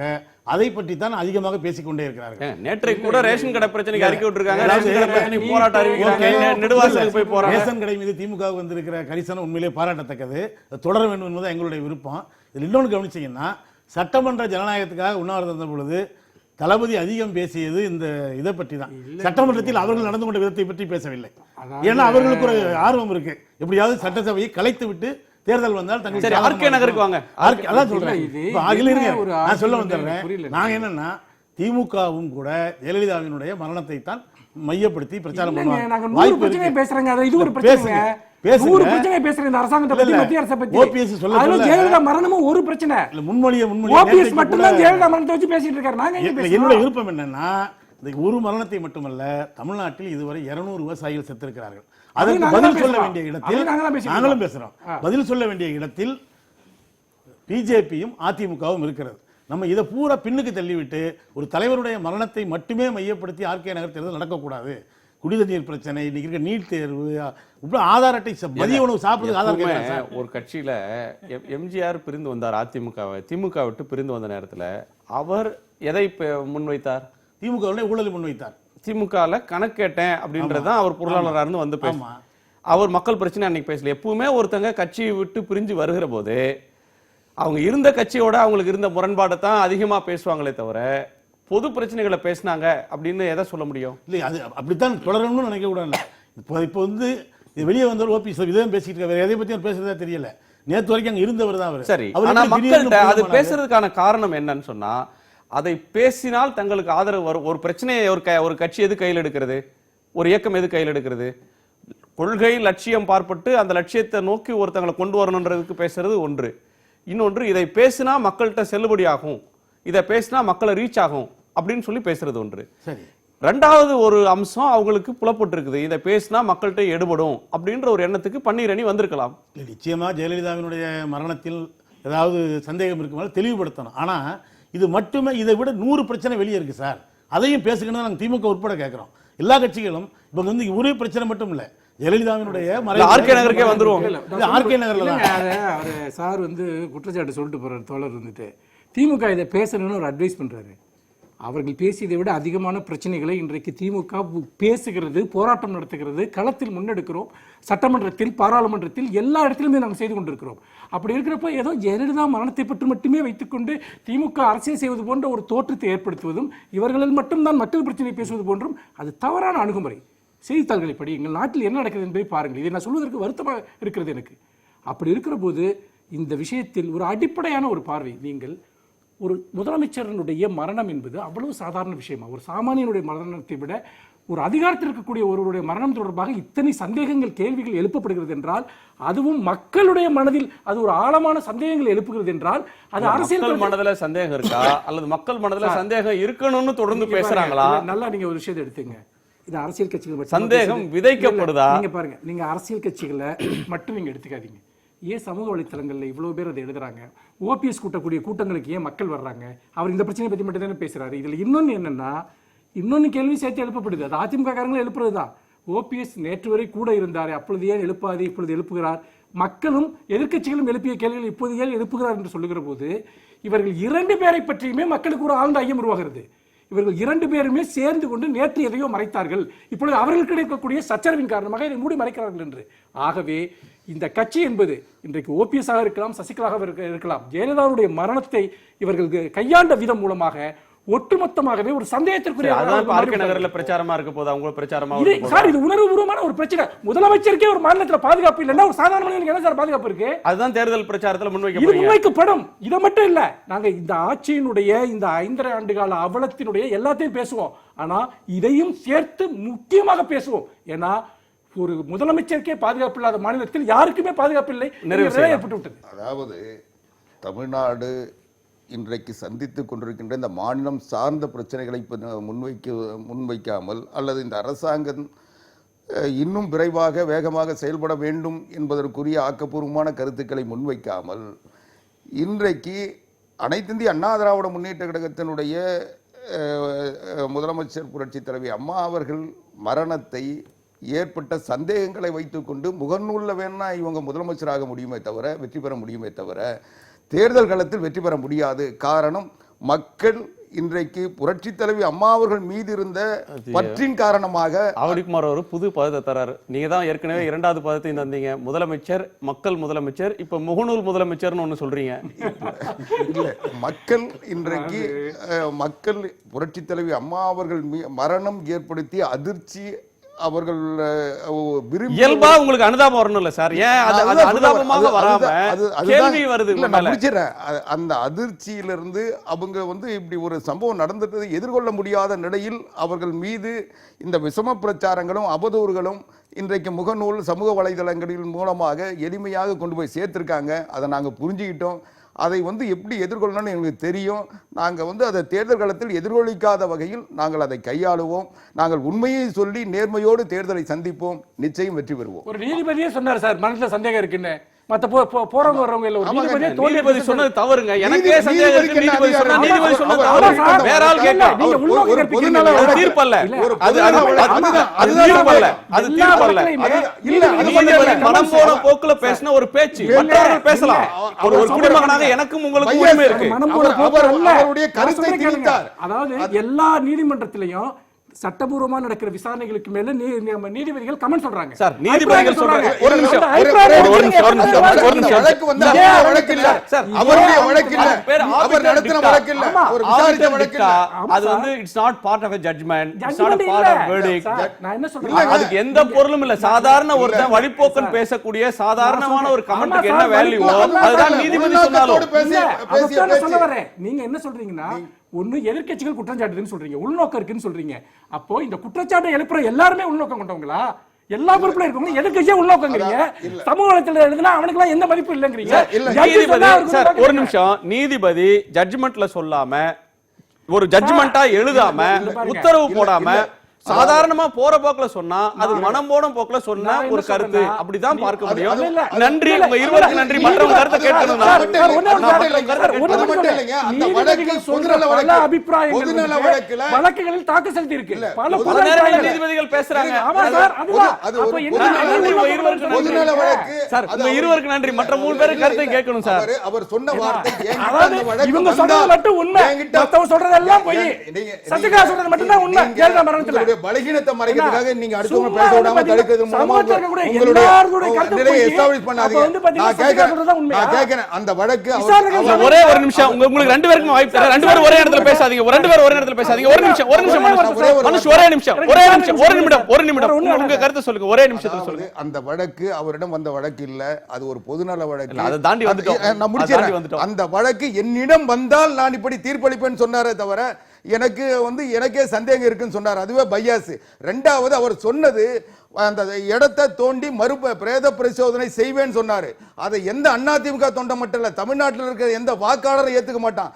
அதை பற்றி தான் அதிகமாக பேசிக்கொண்டே இருக்கிறார்கள். நேற்றைக்கு கூட ரேஷன் கடை பிரச்சனைக்கு அறிக்கை விட்டுருக்காங்க, ரேஷன் கடை பிரச்சனைக்கு போராட்டம் அறிவிக்கிறாங்க, நெடுவாசலுக்கு போய் போறாங்க. ரேஷன் கடை மீது திமுக வந்திருக்கிற கரிசனம் உண்மையிலே பாராட்டத்தக்கது, தொடர வேண்டும் என்பது எங்களுடைய விருப்பம். இதில் இன்னொன்று கவனிச்சீங்கன்னா, சட்டமன்ற ஜனநாயகத்துக்காக உண்ணாவிரதம் இருந்த பொழுது தளபதி அதிகம் பேசியது இந்த இதை பற்றி தான். சட்டமன்றத்தில் அவர்கள் நடந்து கொண்ட விதத்தை பற்றி பேசவில்லை. ஏன்னா அவர்களுக்கு ஒரு ஆர்வம் இருக்கு, எப்படியாவது சட்டசபையை கலைத்து விட்டு தேர்தல் வந்தால் சரி, ஆர்கே நகருக்கு வாங்க. அதான் சொல்றேன். நான் சொல்ல வந்துடுறேன். நான் என்னன்னா திமுகவும் கூட ஜெயலலிதாவினுடைய மரணத்தை தான் மையப்படுத்தி பிரச்சாரம் பண்ணுவாங்க. வாய்ப்பு இருக்கு. பேசுறாங்க, அது இது ஒரு பிரச்சனை. ஒரு பிரச்சனை பேசுறேன் இந்த அரசாங்கத்தை பத்தி, மத்திய அரசை பத்தி. ஓபிஎஸ் சொல்ல ஜெயலலிதா மரணமும் ஒரு பிரச்சனை இல்ல. முன்மொழிய ஓபிஎஸ் மட்டும் தான் ஜெயலலிதா மரணத்தை வச்சு பேசிட்டு இருக்காரு. நாங்க எங்க பேசுறோம்? என்னோட விருப்பம் என்னன்னா, இந்த ஒரு மரணத்தை மட்டுமல்ல, தமிழ்நாட்டில் இதுவரை 200 விவசாயிகள் செத்திருக்கிறார்கள். அதற்கு பதில் சொல்ல வேண்டிய இடத்தில் நாங்களும் பேசுறோம். பதில் சொல்ல வேண்டிய இடத்தில் பிஜேபியும் அதிமுகவும் இருக்கிறது. நம்ம இதை பூரா பின்னுக்கு தள்ளிவிட்டு ஒரு தலைவருடைய மரணத்தை மட்டுமே மையப்படுத்தி ஆர்கே நகர் தேர்தல் நடக்கக்கூடாது. குடிநீர் பிரச்சனை, இன்னைக்கு இருக்க நீட் தேர்வு, ஆதார் அட்டை, மதிய உணவு சாப்பிடுறது ஆதார். ஒரு கட்சியில எம்ஜிஆர் பிரிந்து வந்தார், அதிமுகவை திமுக விட்டு பிரிந்து வந்த நேரத்தில் அவர் எதை முன்வைத்தார்? திமுக ஊழலை முன்வைத்தார். திமுகல கணக்கு கேட்டேன் அப்படின்றதான் அவர் பொருளாளராக இருந்து வந்து பேசுவார். அவர் மக்கள் பிரச்சனை அன்னைக்கு பேசல. எப்பவுமே ஒருத்தங்க கட்சியை விட்டு பிரிஞ்சு வருகிற போது அவங்க இருந்த கட்சியோட அவங்களுக்கு இருந்த முரண்பாடை தான் அதிகமா பேசுவாங்களே தவிர பொது பிரச்சனைகளை பேசினாங்க அப்படின்னு எதை சொல்ல முடியும்? இல்லை, அது அப்படித்தான் தொடரணும்னு நினைக்க கூடாது. இப்போ வந்து வெளியே வந்தவர் ஓபிஎஸ் இதான் பேசிட்டு இருக்காரு, எதை பத்தி பேசுறதா தெரியல. நேற்று வரைக்கும் அங்க இருந்தவர் தான் அவர். சரி, ஆனா மக்கள்கிட்ட அது பேசுறதுக்கான காரணம் என்னன்னு சொன்னா, அதை பேசினால் தங்களுக்கு ஆதரவு வரும். ஒரு பிரச்சனையை ஒரு கட்சி எது கையில் எடுக்கிறது, ஒரு இயக்கம் எது கையில் எடுக்கிறது? கொள்கை லட்சியம் பார்ப்பட்டு அந்த லட்சியத்தை நோக்கி ஒருத்தங்களை கொண்டு வரணுன்றதுக்கு பேசுறது ஒன்று. இன்னொன்று, இதை பேசினா மக்கள்கிட்ட செல்லுபடி ஆகும், இதை பேசினா மக்களை ரீச் ஆகும் அப்படின்னு சொல்லி பேசுறது ஒன்று. சரி, ரெண்டாவது ஒரு அம்சம் அவங்களுக்கு புலப்பட்டு இருக்குது, இதை பேசினா மக்கள்கிட்ட எடுபடும் அப்படின்ற ஒரு எண்ணத்துக்கு பன்னீர் அணி வந்திருக்கலாம். நிச்சயமா ஜெயலலிதாவினுடைய மரணத்தில் ஏதாவது சந்தேகம் இருக்குமாறு தெளிவுபடுத்தணும். ஆனா இது மட்டுமே, இதை விட 100 பிரச்சனை வெளியே இருக்கு சார். அதையும் பேசுகணும் நாங்கள் திமுக உட்பட கேட்கிறோம். எல்லா கட்சிகளும் இப்போ வந்து ஒரே பிரச்சனை மட்டும் இல்லை, ஜெயலலிதாவினுடைய ஆர்கே நகருக்கே வந்துருவோம். ஆர்கே நகர்ல சார் வந்து குற்றச்சாட்டு சொல்லிட்டு போறாரு தோழர் வந்துட்டு, திமுக இதை பேசணும்னு ஒரு அட்வைஸ் பண்றாரு. அவர்கள் பேசியதை விட அதிகமான பிரச்சனைகளை இன்றைக்கு திமுக பேசுகிறது, போராட்டம் நடத்துகிறது, களத்தில் முன்னெடுக்கிறோம், சட்டமன்றத்தில் பாராளுமன்றத்தில் எல்லா இடத்திலுமே நாங்கள் செய்து கொண்டிருக்கிறோம். அப்படி இருக்கிறப்ப ஏதோ ஜெயலலிதா மரணத்தை பற்றி மட்டுமே வைத்துக்கொண்டு திமுக அரசியல் செய்வது போன்ற ஒரு தோற்றத்தை ஏற்படுத்துவதும், இவர்களில் மட்டும்தான் மக்கள் பிரச்சனை பேசுவது போன்றும் அது தவறான அணுகுமுறை. செய்தித்தாள்களை படி எங்கள் நாட்டில் என்ன நடக்குது என்பதை பாருங்கள். இதை நான் சொல்வதற்கு வருத்தமாக இருக்கிறது எனக்கு. அப்படி இருக்கிற போது இந்த விஷயத்தில் ஒரு அடிப்படையான ஒரு பார்வை, நீங்கள் ஒரு முதலமைச்சரனுடைய மரணம் என்பது அவ்வளவு சாதாரண விஷயமா? ஒரு சாமானியனுடைய மரணத்தை விட ஒரு அதிகாரத்தில் இருக்கக்கூடிய ஒருவருடைய மரணம் தொடர்பாக இத்தனை சந்தேகங்கள், கேள்விகள் எழுப்பப்படுகிறது என்றால், அதுவும் மக்களுடைய மனதில் அது ஒரு ஆழமான சந்தேகங்கள் எழுப்புகிறது என்றால், அது அரசியல் மனதில் சந்தேகம் இருக்கா அல்லது மக்கள் மனதில் சந்தேகம் இருக்கணும்னு தொடர்ந்து பேசுறாங்களா? நல்லா நீங்க ஒரு விஷயத்தை எடுத்துங்க. இது அரசியல் கட்சிகள் சந்தேகம் விதைக்கப்படுதா? நீங்க பாருங்க, நீங்க அரசியல் கட்சிகளை மட்டும் நீங்க எடுத்துக்காதீங்க. ஏன் சமூக வலைத்தளங்கள்ல இவ்வளவு பேர் அதை எழுதுறாங்க? ஓபிஎஸ் கூட்டக்கூடிய கூட்டங்களுக்கு ஏன் மக்கள் வர்றாங்க? அவர் இந்த பிரச்சனையை பத்தி மட்டும் தானே பேசுறாரு. இதுல இன்னொன்னு என்னன்னா, இன்னொன்னு கேள்வி சேர்த்து எழுப்பப்படுது. அது அதிமுக காரங்களும் எழுப்புறதுதான். ஓபிஎஸ் நேற்று வரை கூட இருந்தார், அப்பொழுது ஏன் எழுப்பாது இப்பொழுது எழுப்புகிறார்? மக்களும் எதிர்க்கட்சிகளும் எழுப்பிய கேள்விகள் இப்போது ஏன் எழுப்புகிறார் என்று சொல்லுகிற போது, இவர்கள் 2 பேரை பற்றியுமே மக்களுக்கு ஒரு ஆழ்ந்த ஐயம் உருவாகிறது. இவர்கள் 2 பேருமே சேர்ந்து கொண்டு நேற்று எதையோ மறைத்தார்கள், இப்பொழுது அவர்களுக்கு இருக்கக்கூடிய சச்சரவின் காரணமாக இதை மூடி மறைக்கிறார்கள் என்று. ஆகவே இந்த கட்சி என்பது இன்றைக்கு ஓபிஎஸ் ஆக இருக்கலாம், சசிகலாக இருக்கலாம், ஜெயலலிதாவுடைய மரணத்தை இவர்கள் கையாண்ட விதம் மூலமாக ஒட்டுமொத்தமாகவே ஒரு சந்தேகத்திற்குரிய நகர்ல பிரச்சாரமா இருக்க போது அவங்க பிரச்சாரமா சார், இது உணர்வுபூர்வமான ஒரு பிரச்சனை. முதலமைச்சருக்கே ஒரு மாநிலத்தில் பாதுகாப்பு இல்லைன்னா ஒரு சாதாரண மனிதனுக்கு என்ன சார் பாதுகாப்பு இருக்கு? அதுதான் தேர்தல் பிரச்சாரத்தில் முன்வைக்கப்படும். இதை மட்டும் இல்ல, நாங்க இந்த ஆட்சியினுடைய இந்த 5.5 ஆண்டு கால அவலத்தினுடைய எல்லாத்தையும் பேசுவோம். ஆனா இதையும் சேர்த்து முக்கியமாக பேசுவோம். ஏன்னா ஒரு முதலமைச்சருக்கே பாதுகாப்பு இல்லாத மாநிலத்தில் யாருக்குமே பாதுகாப்பு இல்லை ஏற்பட்டு விட்டது. அதாவது தமிழ்நாடு இன்றைக்கு சந்தித்துக் கொண்டிருக்கின்ற இந்த மாநிலம் சார்ந்த பிரச்சனைகளை முன்வைக்காமல், அல்லது இந்த அரசாங்கம் இன்னும் விரைவாக வேகமாக செயல்பட வேண்டும் என்பதற்குரிய ஆக்கப்பூர்வமான கருத்துக்களை முன்வைக்காமல், இன்றைக்கு அனைத்திந்திய அண்ணா திராவிட முன்னேற்ற கழகத்தினுடைய முதலமைச்சர் புரட்சி தலைவி அம்மா அவர்கள் மரணத்தை ஏற்பட்ட சந்தேகங்களை வைத்துக்கொண்டு முகநூலில் வேணா இவங்க முதலமைச்சராக முடியுமே தவிர, வெற்றி பெற முடியுமே தவிர, தேர்தல் களத்தில் வெற்றி பெற முடியாது. காரணம், மக்கள் இன்றைக்கு புரட்சி தலைவி அம்மா அவர்கள் மீது இருந்த பற்றின் காரணமாக ஆவடிக்குமார் ஒரு புது பதத்தை தராரு. நீங்க தான் ஏற்கனவே 2வது பதத்தை தந்தீங்க, முதலமைச்சர், மக்கள் முதலமைச்சர், இப்ப முகநூல் முதலமைச்சர்னு ஒண்ணு சொல்றீங்க. இல்ல, மக்கள் இன்றைக்கு மக்கள் புரட்சி தலைவி அம்மா அவர்கள் மரணம் ஏற்படுத்திய அதிர்ச்சி அவர்கள் இயல்பா உங்களுக்கு அனுதாபம் வரணும் இல்ல சார்? ஏன் அது அனுதாபமாக வராம கேள்வி வருது? நான் முடிச்சிடறேன். அந்த அதிர்ச்சியிலிருந்து அவங்க இப்படி ஒரு சம்பவம் நடந்ததை எதிர்கொள்ள முடியாத நிலையில் அவர்கள் மீது இந்த விஷம பிரச்சாரங்களும் அவதூறுகளும் இன்றைக்கு முகநூல் சமூக வலைதளங்களின் மூலமாக எளிமையாக கொண்டு போய் சேர்த்திருக்காங்க. அதை நாங்கள் புரிஞ்சுக்கிட்டோம். அதை எப்படி எதிர்கொள்ளணும்னு எங்களுக்கு தெரியும். நாங்கள் அதை தேர்தல் காலத்தில் எதிர்கொள்ளிக்காத வகையில் நாங்கள் அதை கையாளுவோம். நாங்கள் உண்மையை சொல்லி நேர்மையோடு தேர்தலை சந்திப்போம். நிச்சயம் வெற்றி பெறுவோம். ஒரு நீதிபதியே சொன்னார் சார், மனசுல சந்தேகம் இருக்குன்னு. மத்த போறவங்க வர்றவங்க இல்ல, ஒரு நீதிபதி சொன்னது தவறுங்க. எனக்கே சந்தேகம் இருக்கு. நீதிபதி சொன்னது தவறு. வேற ஆள் கேட்க நீங்க உள்நோக்கி தீர்ப்பல்ல. அது தீர்ப்பல்ல. அது தீர்ப்பல்ல. நீதிபதி மனம் போன போக்குல பேசின ஒரு பேச்சு. மற்றவர்கள் பேசலாம். ஒரு குடிமகனாக எனக்கும் உங்களுக்கும் உரிமை இருக்கு. அவருடைய கருத்தை திணித்தார். அதாவது எல்லா நீதிமன்றத்திலையும் சட்டபூர்வமா நடக்கிற விசாரணைகளுக்கு மேல நீதிபதிகள் கமெண்ட் சொல்றாங்க சார். நீதிபதிகள் சொல்றாங்க. ஒரு நிமிஷம் வழக்கு வந்தா வழக்கு இல்ல சார், அவருடைய வழக்கு இல்ல, அவர் நடத்தின வழக்கு இல்ல, ஒரு விசாரித்த வழக்கு இல்ல. அது it's not part of a judgment, it's not a part of verdict. நான் என்ன சொல்றேன், அதுக்கு எந்த பொருளும் இல்ல. சாதாரண ஒருத்தன் வழிபோக்கன் பேசக்கூடிய சாதாரணமான ஒரு கமெண்ட்க்கு என்ன வேல்யூ, அதுதான் நீதிபதி சொன்னாலும் நீங்க என்ன சொல்றீங்கன்னா, ஒண்ணு எதிர்க்கட்சிகள் குற்றம் சாட்டுதுன்னு சொல்றீங்க, உள்நோக்கம் இருக்குன்னு சொல்றீங்க. அப்போ இந்த குற்றச்சாட்டை எழுப்புற எல்லாருமே உள்நோக்கம் கொண்டவங்களா? எல்லா பொறுப்புல இருக்கவங்க எதிர்க்கட்சியே உள்நோக்கங்கிறீங்க. சமூக வளத்துல எழுதுனா அவனுக்கு எல்லாம் எந்த மதிப்பு இல்லைங்கிறீங்க. நீதிபதி ஒரு நிமிஷம், நீதிபதி ஜட்ஜ்மெண்ட்ல சொல்லாம, ஒரு ஜட்ஜ்மெண்டா எழுதாம, உத்தரவு போடாம சாதாரணமா போற போக்குல சொன்னா அது மனம் போன போக்குல சொன்ன ஒரு கருத்து. அப்படிதான் பார்க்க முடியும். நன்றி, உங்க இருவருக்கு நன்றி. மற்றவங்க கருத்தை கேட்கணும். வழக்குகளில் தாக்கல் செலுத்தி இருக்கு. பல நேரங்களில் நீதிபதிகள் பேசுறாங்க. சார், உங்க இருவருக்கு நன்றி. மற்ற 3 பேருக்கு கருத்தை கேட்கணும் சார். அவர் சொன்ன வார்த்தை இவங்க சொல்றது மட்டும் உண்மை, மத்தவங்க சொல்றதெல்லாம் பொய். சசிகலா சொல்றது மட்டும் தான் உண்மை. ஜெயலலிதா மரணத்துல பலகீனத்தை மறைக்கிறதுக்காக நீங்க அடுத்தவங்க பேச விடாம தடுக்கிறது மூலமா உங்களுடைய நிலையை எஸ்டாப்லிஷ் பண்ணாதீங்க. நான் கேக்குறேன் அந்த வழக்கு ஒரே ஒரு நிமிஷம், உங்களுக்கு 2 பேருக்கும் வாய்ப்பு தரேன். 2 பேரும் ஒரே இடத்துல பேசாதீங்க. 2 பேரும் ஒரே இடத்துல பேசாதீங்க. ஒரு நிமிஷம் மனுஷ், ஒரே நிமிஷம், ஒரு நிமிடம் உங்க கருத்தை சொல்லுங்க. ஒரே நிமிஷத்துல சொல்லுங்க. அந்த வழக்கு அவரிடம் வந்த வழக்கு இல்ல, அது ஒரு பொதுநல வழக்கு. அதை தாண்டி வந்துட்டோம். நான் முடிச்சேன். அந்த வழக்கு என்னிடம் வந்தால் நான் இப்படி தீர்ப்பளிப்பேன்னு சொன்னாரே தவிர எனக்கு எனக்கே சந்தேகம் இருக்குன்னு சொன்னார். அதுவே பையாஸ். 2வது அவர் சொன்னது அந்த இடத்தை தோண்டி பிரேத பரிசோதனை செய்வேன்னு சொன்னாரு. அதை எந்த அதிமுக தொண்டை மட்டும் இல்ல, தமிழ்நாட்டில் இருக்கிற எந்த வாக்காளரும் ஏத்துக்க மாட்டான்.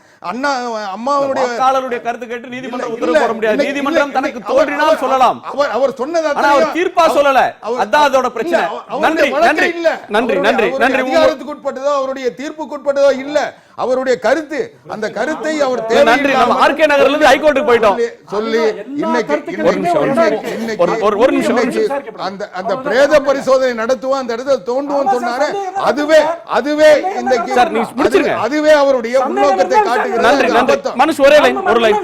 அம்மாவுடைய வாக்காளருடைய கருத்து கேட்டு நீதிமன்றம் உத்தரவு போட முடியாது. நீதிமன்றம் தனக்கு தோன்றினால் சொல்லலாம். அவர் சொன்னது அவர் தீர்ப்பா சொல்லல. அதான் அதோட பிரச்சனை. நன்றி நன்றி நன்றி நன்றி நன்றி. அதிகாரத்துக்கு உட்பட்டதோ அவருடைய தீர்ப்புக்கு உட்பட்டதோ இல்ல, அவருடைய கருத்து. அந்த கருத்தை அவர் நன்றி. நம்ம ஆர்கே நகர்ல இருந்து ஹைகோர்ட்டுக்கு போயிட்டோம் சொல்லி ஒரு நிமிஷம் அந்த பிரேத பரிசோதனை நடத்துவோம், அந்த இடத்துல தோண்டுவோம் சொன்னாரு. அதுவே இன்னைக்கு அதுவே அவருடைய உள்நோக்கத்தை காட்டுகிறது. நன்றி நன்றி. மனுஷ், ஒரே லைன், ஒரு லைன்.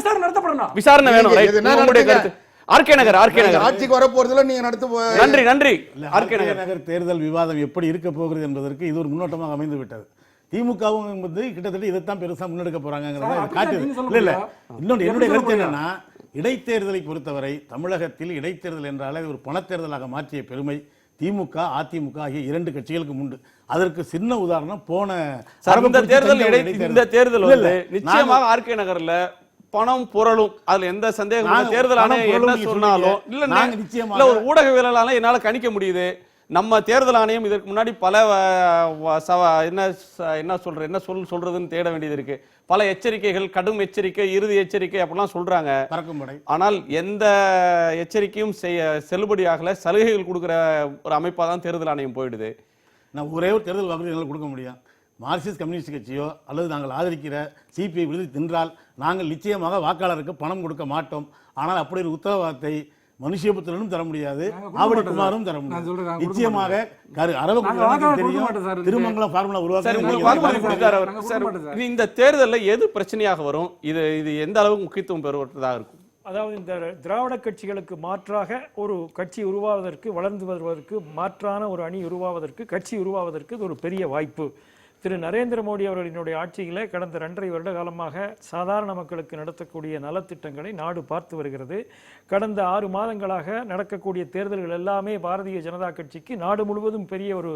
விசாரணை வேணும். உங்களுடைய கருத்து. ஆர்கே நகர் ஆட்சிக்கு வர போறதுல நீங்க நடத்து. நன்றி நன்றி. ஆர்கே நகர் தேர்தல் விவாதம் எப்படி இருக்க போகிறது என்பதற்கு இது ஒரு முன்னோட்டமாக அமைந்து விட்டது. திமுகவும் என்பது கிட்டத்தட்ட இதைத்தான் பெருசா முன்னெடுக்க போறாங்கிறத காட்டுது. இல்ல இன்னொன்று என்னுடைய கருத்து என்னன்னா, இடைத்தேர்தலை பொறுத்தவரை தமிழகத்தில் இடைத்தேர்தல் என்றாலே ஒரு பணத்தேர்தலாக மாற்றிய பெருமை திமுக, அதிமுக ஆகிய 2 கட்சிகளுக்கு உண்டு. அதற்கு சின்ன உதாரணம் போன இந்த தேர்தல் நிச்சயமாக ஆர்கே நகர்ல பணம் பொருளும் அதுல எந்த சந்தேகம். தேர்தல் ஆணையம் என்ன சொன்னாலும் இல்ல ஒரு ஊடகவியலாளர் என்னால கணிக்க முடியுது. நம்ம தேர்தல் ஆணையம் இதற்கு முன்னாடி பல என்ன சொல்றதுன்னு தேட வேண்டியது இருக்கு. பல எச்சரிக்கைகள், கடும் எச்சரிக்கை, இறுதி எச்சரிக்கை அப்படிலாம் சொல்றாங்க. ஆனால் எந்த எச்சரிக்கையும் செல்லுபடியாகல. சலுகைகள் கொடுக்கிற ஒரு அமைப்பா தான் தேர்தல் ஆணையம் போயிடுது. நான் ஒரே ஒரு தேர்தல் வாக்குறுதி கொடுக்க முடியும். மார்க்சிஸ்ட் கம்யூனிஸ்ட் கட்சியோ அல்லது நாங்கள் ஆதரிக்கிற சிபிஐ விடுதி தின்றால் நாங்கள் நிச்சயமாக வாக்காளருக்கு பணம் கொடுக்க மாட்டோம். ஆனால் அப்படி ஒரு உத்தரவாதத்தை மனுஷபுத்திரனும் தர முடியாது, நாங்க கொடுக்க ஆவடி மாட்டோம் குமாரும் தர நான் சொல்றேன், முடியாது. நாங்க கொடுக்க நிச்சயமாக நாங்க அரவக்குறிச்சி வாக்காளர் தெரியும், கொடுக்க மாட்டோம் சார். திருமங்கலம் ஃபார்முலா சரி, உங்களுக்கு வாக்கு வாக்குறுதி கொடுக்க கொடுத்தாரு அவர். நாங்க சார், கொடுக்க மாட்டோம் சார். இது இந்த தேர்தலில் எது பிரச்சனையாக வரும்? இது எந்த அளவுக்கு முக்கியத்துவம் பெறுவதாக இருக்கும்? அதாவது இந்த திராவிட கட்சிகளுக்கு மாற்றாக ஒரு கட்சி உருவாவதற்கு, வளர்ந்து வருவதற்கு, மாற்றான ஒரு அணி உருவாவதற்கு, கட்சி உருவாவதற்கு இது ஒரு பெரிய வாய்ப்பு. திரு நரேந்திர மோடி அவர்களினுடைய ஆட்சியிலே கடந்த 2.5 வருட காலமாக சாதாரண மக்களுக்கு நடத்தக்கூடிய நலத்திட்டங்களை நாடு பார்த்து வருகிறது. கடந்த 6 மாதங்களாக நடக்கக்கூடிய தேர்தல்கள் எல்லாமே பாரதிய ஜனதா கட்சிக்கு நாடு முழுவதும் பெரிய ஒரு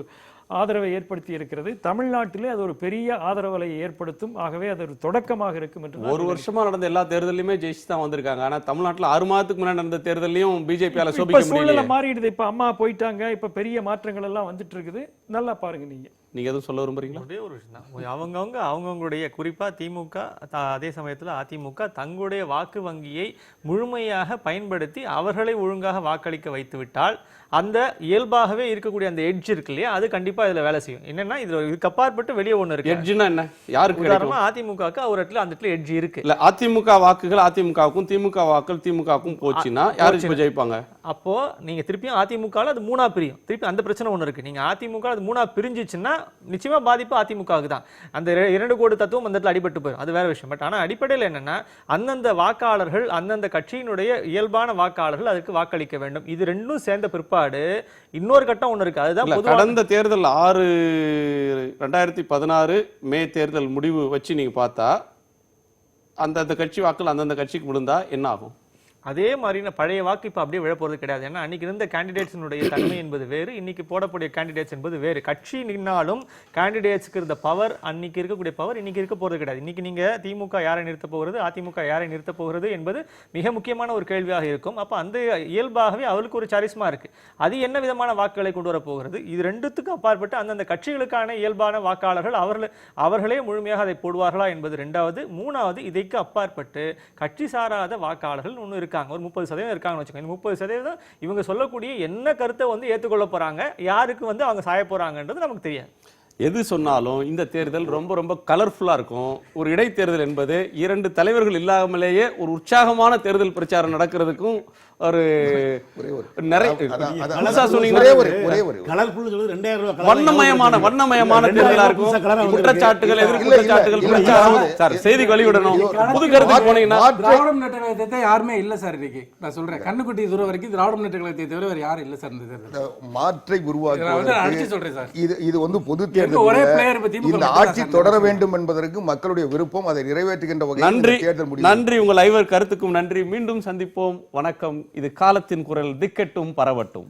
ஆதரவை ஏற்படுத்தி இருக்கிறது. தமிழ்நாட்டிலே அது ஒரு பெரிய ஆதரவலை ஏற்படுத்தும். ஆகவே அது ஒரு தொடக்கமாக இருக்கும் என்று ஒரு வருஷமா நடந்த எல்லா தேர்தலையுமே ஜெயிச்சு தான் வந்திருக்காங்க. ஆனா தமிழ்நாட்டில் 6 மாதத்துக்கு முன்னாடி நடந்த தேர்தலையும் பிஜேபியால இப்ப சோபிக்க சூழ்நிலை முடியல. மாறிடுது. இப்ப அம்மா போயிட்டாங்க, இப்ப பெரிய மாற்றங்கள் எல்லாம் வந்துட்டு இருக்குது. நல்லா பாருங்க நீங்க. நீங்க எதுவும் சொல்ல விரும்புறீங்களா? ஒரே ஒரு விஷயம் தான். அவங்கவுங்களுடைய குறிப்பா திமுக அதே சமயத்துல அதிமுக தங்களுடைய வாக்கு வங்கியை முழுமையாக பயன்படுத்தி அவர்களை ஒழுங்காக வாக்களிக்க வைத்து விட்டால் அந்த இயல்பாகவே இருக்கக்கூடிய அந்த எட்ஜ் இருக்கு இல்லையா, அது கண்டிப்பா இதுல வேலை செய்யும். என்னன்னா இதுக்கு அப்பாற்பட்டு வெளியே ஒண்ணு இருக்கு. எட்ஜ்னா என்ன? யாருக்கு கிடைக்கும்? உதாரணமா அதிமுகவுக்கு ஒரு இடத்துல அந்த இடத்துல எட்ஜ் இருக்கு. இல்ல, அதிமுக வாக்குகள் அதிமுகவுக்கும் திமுக வாக்குகள் திமுகவுக்கும் போச்சுன்னா யாருக்கு இப்ப ஜெயிப்பாங்க? அப்போ நீங்க திருப்பியும் அதிமுகல அது 3ஆ பிரியும். திருப்பி அந்த பிரச்சனை ஒண்ணு இருக்கு. நீங்க அதிமுக அது 3ஆ பிரிஞ்சிச்சுன்னா நிச்சயமா பாதிப்பு அதிமுகவுக்கு தான். அந்த 2 கோடி தத்துவம் அந்த இடத்துல அடிபட்டு போயிடும். அது வேற விஷயம். பட் ஆனா அடிப்படையில் என்னன்னா அந்தந்த வாக்காளர்கள், அந்தந்த கட்சியினுடைய இயல்பான வாக்காளர்கள் அதுக்கு வாக்களிக்க வேண்டும். இது ரெண்டும் சேர்ந்த பிற்பாடு இன்னொரு கட்டம் ஒண்ணு இருக்கு. அதுதான் இல்ல, பொதுவா கடந்த தேர்தல் 2016 மே தேர்தல் முடிவு வச்சு நீங்க பார்த்தா அந்தந்த கட்சி வாக்குகள் அந்தந்த கட்சிக்கு விழுந்தா என்ன ஆகும்? அதே மாதிரி பழைய வாக்கு இப்ப அப்படியே விழ போறது கிடையாது. ஏன்னா அன்னைக்கு இருந்த கேண்டிடேட்ஸினுடைய தன்மை என்பது வேறு, இன்னைக்கு போடக்கூடிய கேண்டிடேட்ஸ் என்பது வேறு. கட்சி நின்னாலும் கேண்டிடேட்ஸ்க்கு இருந்த பவர், அன்னைக்கு இருக்கக்கூடிய பவர் இன்னைக்கு இருக்க போறது கிடையாது. இன்னைக்கு நீங்க திமுக யாரை நிறுத்த போகிறது, அதிமுக யாரை நிறுத்த போகிறது என்பது மிக முக்கியமான ஒரு கேள்வியாக இருக்கும். அப்ப அந்த இயல்பாகவே அவளுக்கு ஒரு சரிஸ்மா இருக்கு. அது என்ன விதமான வாக்குகளை கொண்டு வர போகிறது? இது ரெண்டுத்துக்கும் அப்பாற்பட்டு அந்தந்த கட்சிகளுக்கான இயல்பான வாக்காளர்கள் அவர்களே முழுமையாக அதை போடுவார்களா என்பது 2வது. 3வது, இதைக்கு அப்பாற்பட்டு கட்சி சாராத வாக்காளர்கள் ஒன்று இருக்கு. ஒரு 30% இருக்காங்கன்னு வச்சுக்கோங்க. 30% இவங்க சொல்லக்கூடிய என்ன கருத்தை ஏற்றுக்கொள்ள போறாங்க, யாருக்கு அவங்க சாய போறாங்கன்றது நமக்கு தெரியாது. எது சொன்னாலும் இந்த தேர்தல் ரொம்ப ரொம்ப கலர்ஃபுல்லா இருக்கும். ஒரு இடைத்தேர்தல் என்பது 2 தலைவர்கள் இல்லாமலேயே ஒரு உற்சாகமான தேர்தல் பிரச்சாரம் நடக்கிறதுக்கும் ஒரு நிறைய வண்ணமயமான தேர்தலா இருக்கும். குற்றச்சாட்டுகள், எதிர் குற்றச்சாட்டுகள், பிரச்சாரம், செய்தி வெளியிடணும். புது கருத்துக்கு போனீங்கன்னா திராவிட முன்னேற்ற கழகத்தை யாருமே இல்ல சார். இன்னைக்கு நான் சொல்றேன், கண்ணுக்குட்டி தூரம் வரைக்கும் திராவிட முன்னேற்ற கழகத்தை தவிர வேற யாரும் இல்ல சார். இந்த மாற்றை உருவாக்குவதற்கு சொல்றேன் சார். இது பொது ஒரே தேர்தல். பிளேயர் பத்தி இந்த ஆட்சி தொடர வேண்டும் என்பதற்கு மக்களுடைய விருப்பம், அதை நிறைவேற்றுகின்ற வகையில் நன்றி. தேர்தல் முடியும். நன்றி, உங்கள் ஐவர் கருத்துக்கும் நன்றி. மீண்டும் சந்திப்போம். வணக்கம். இது காலத்தின் குரல். திக்கெட்டும் பரவட்டும்.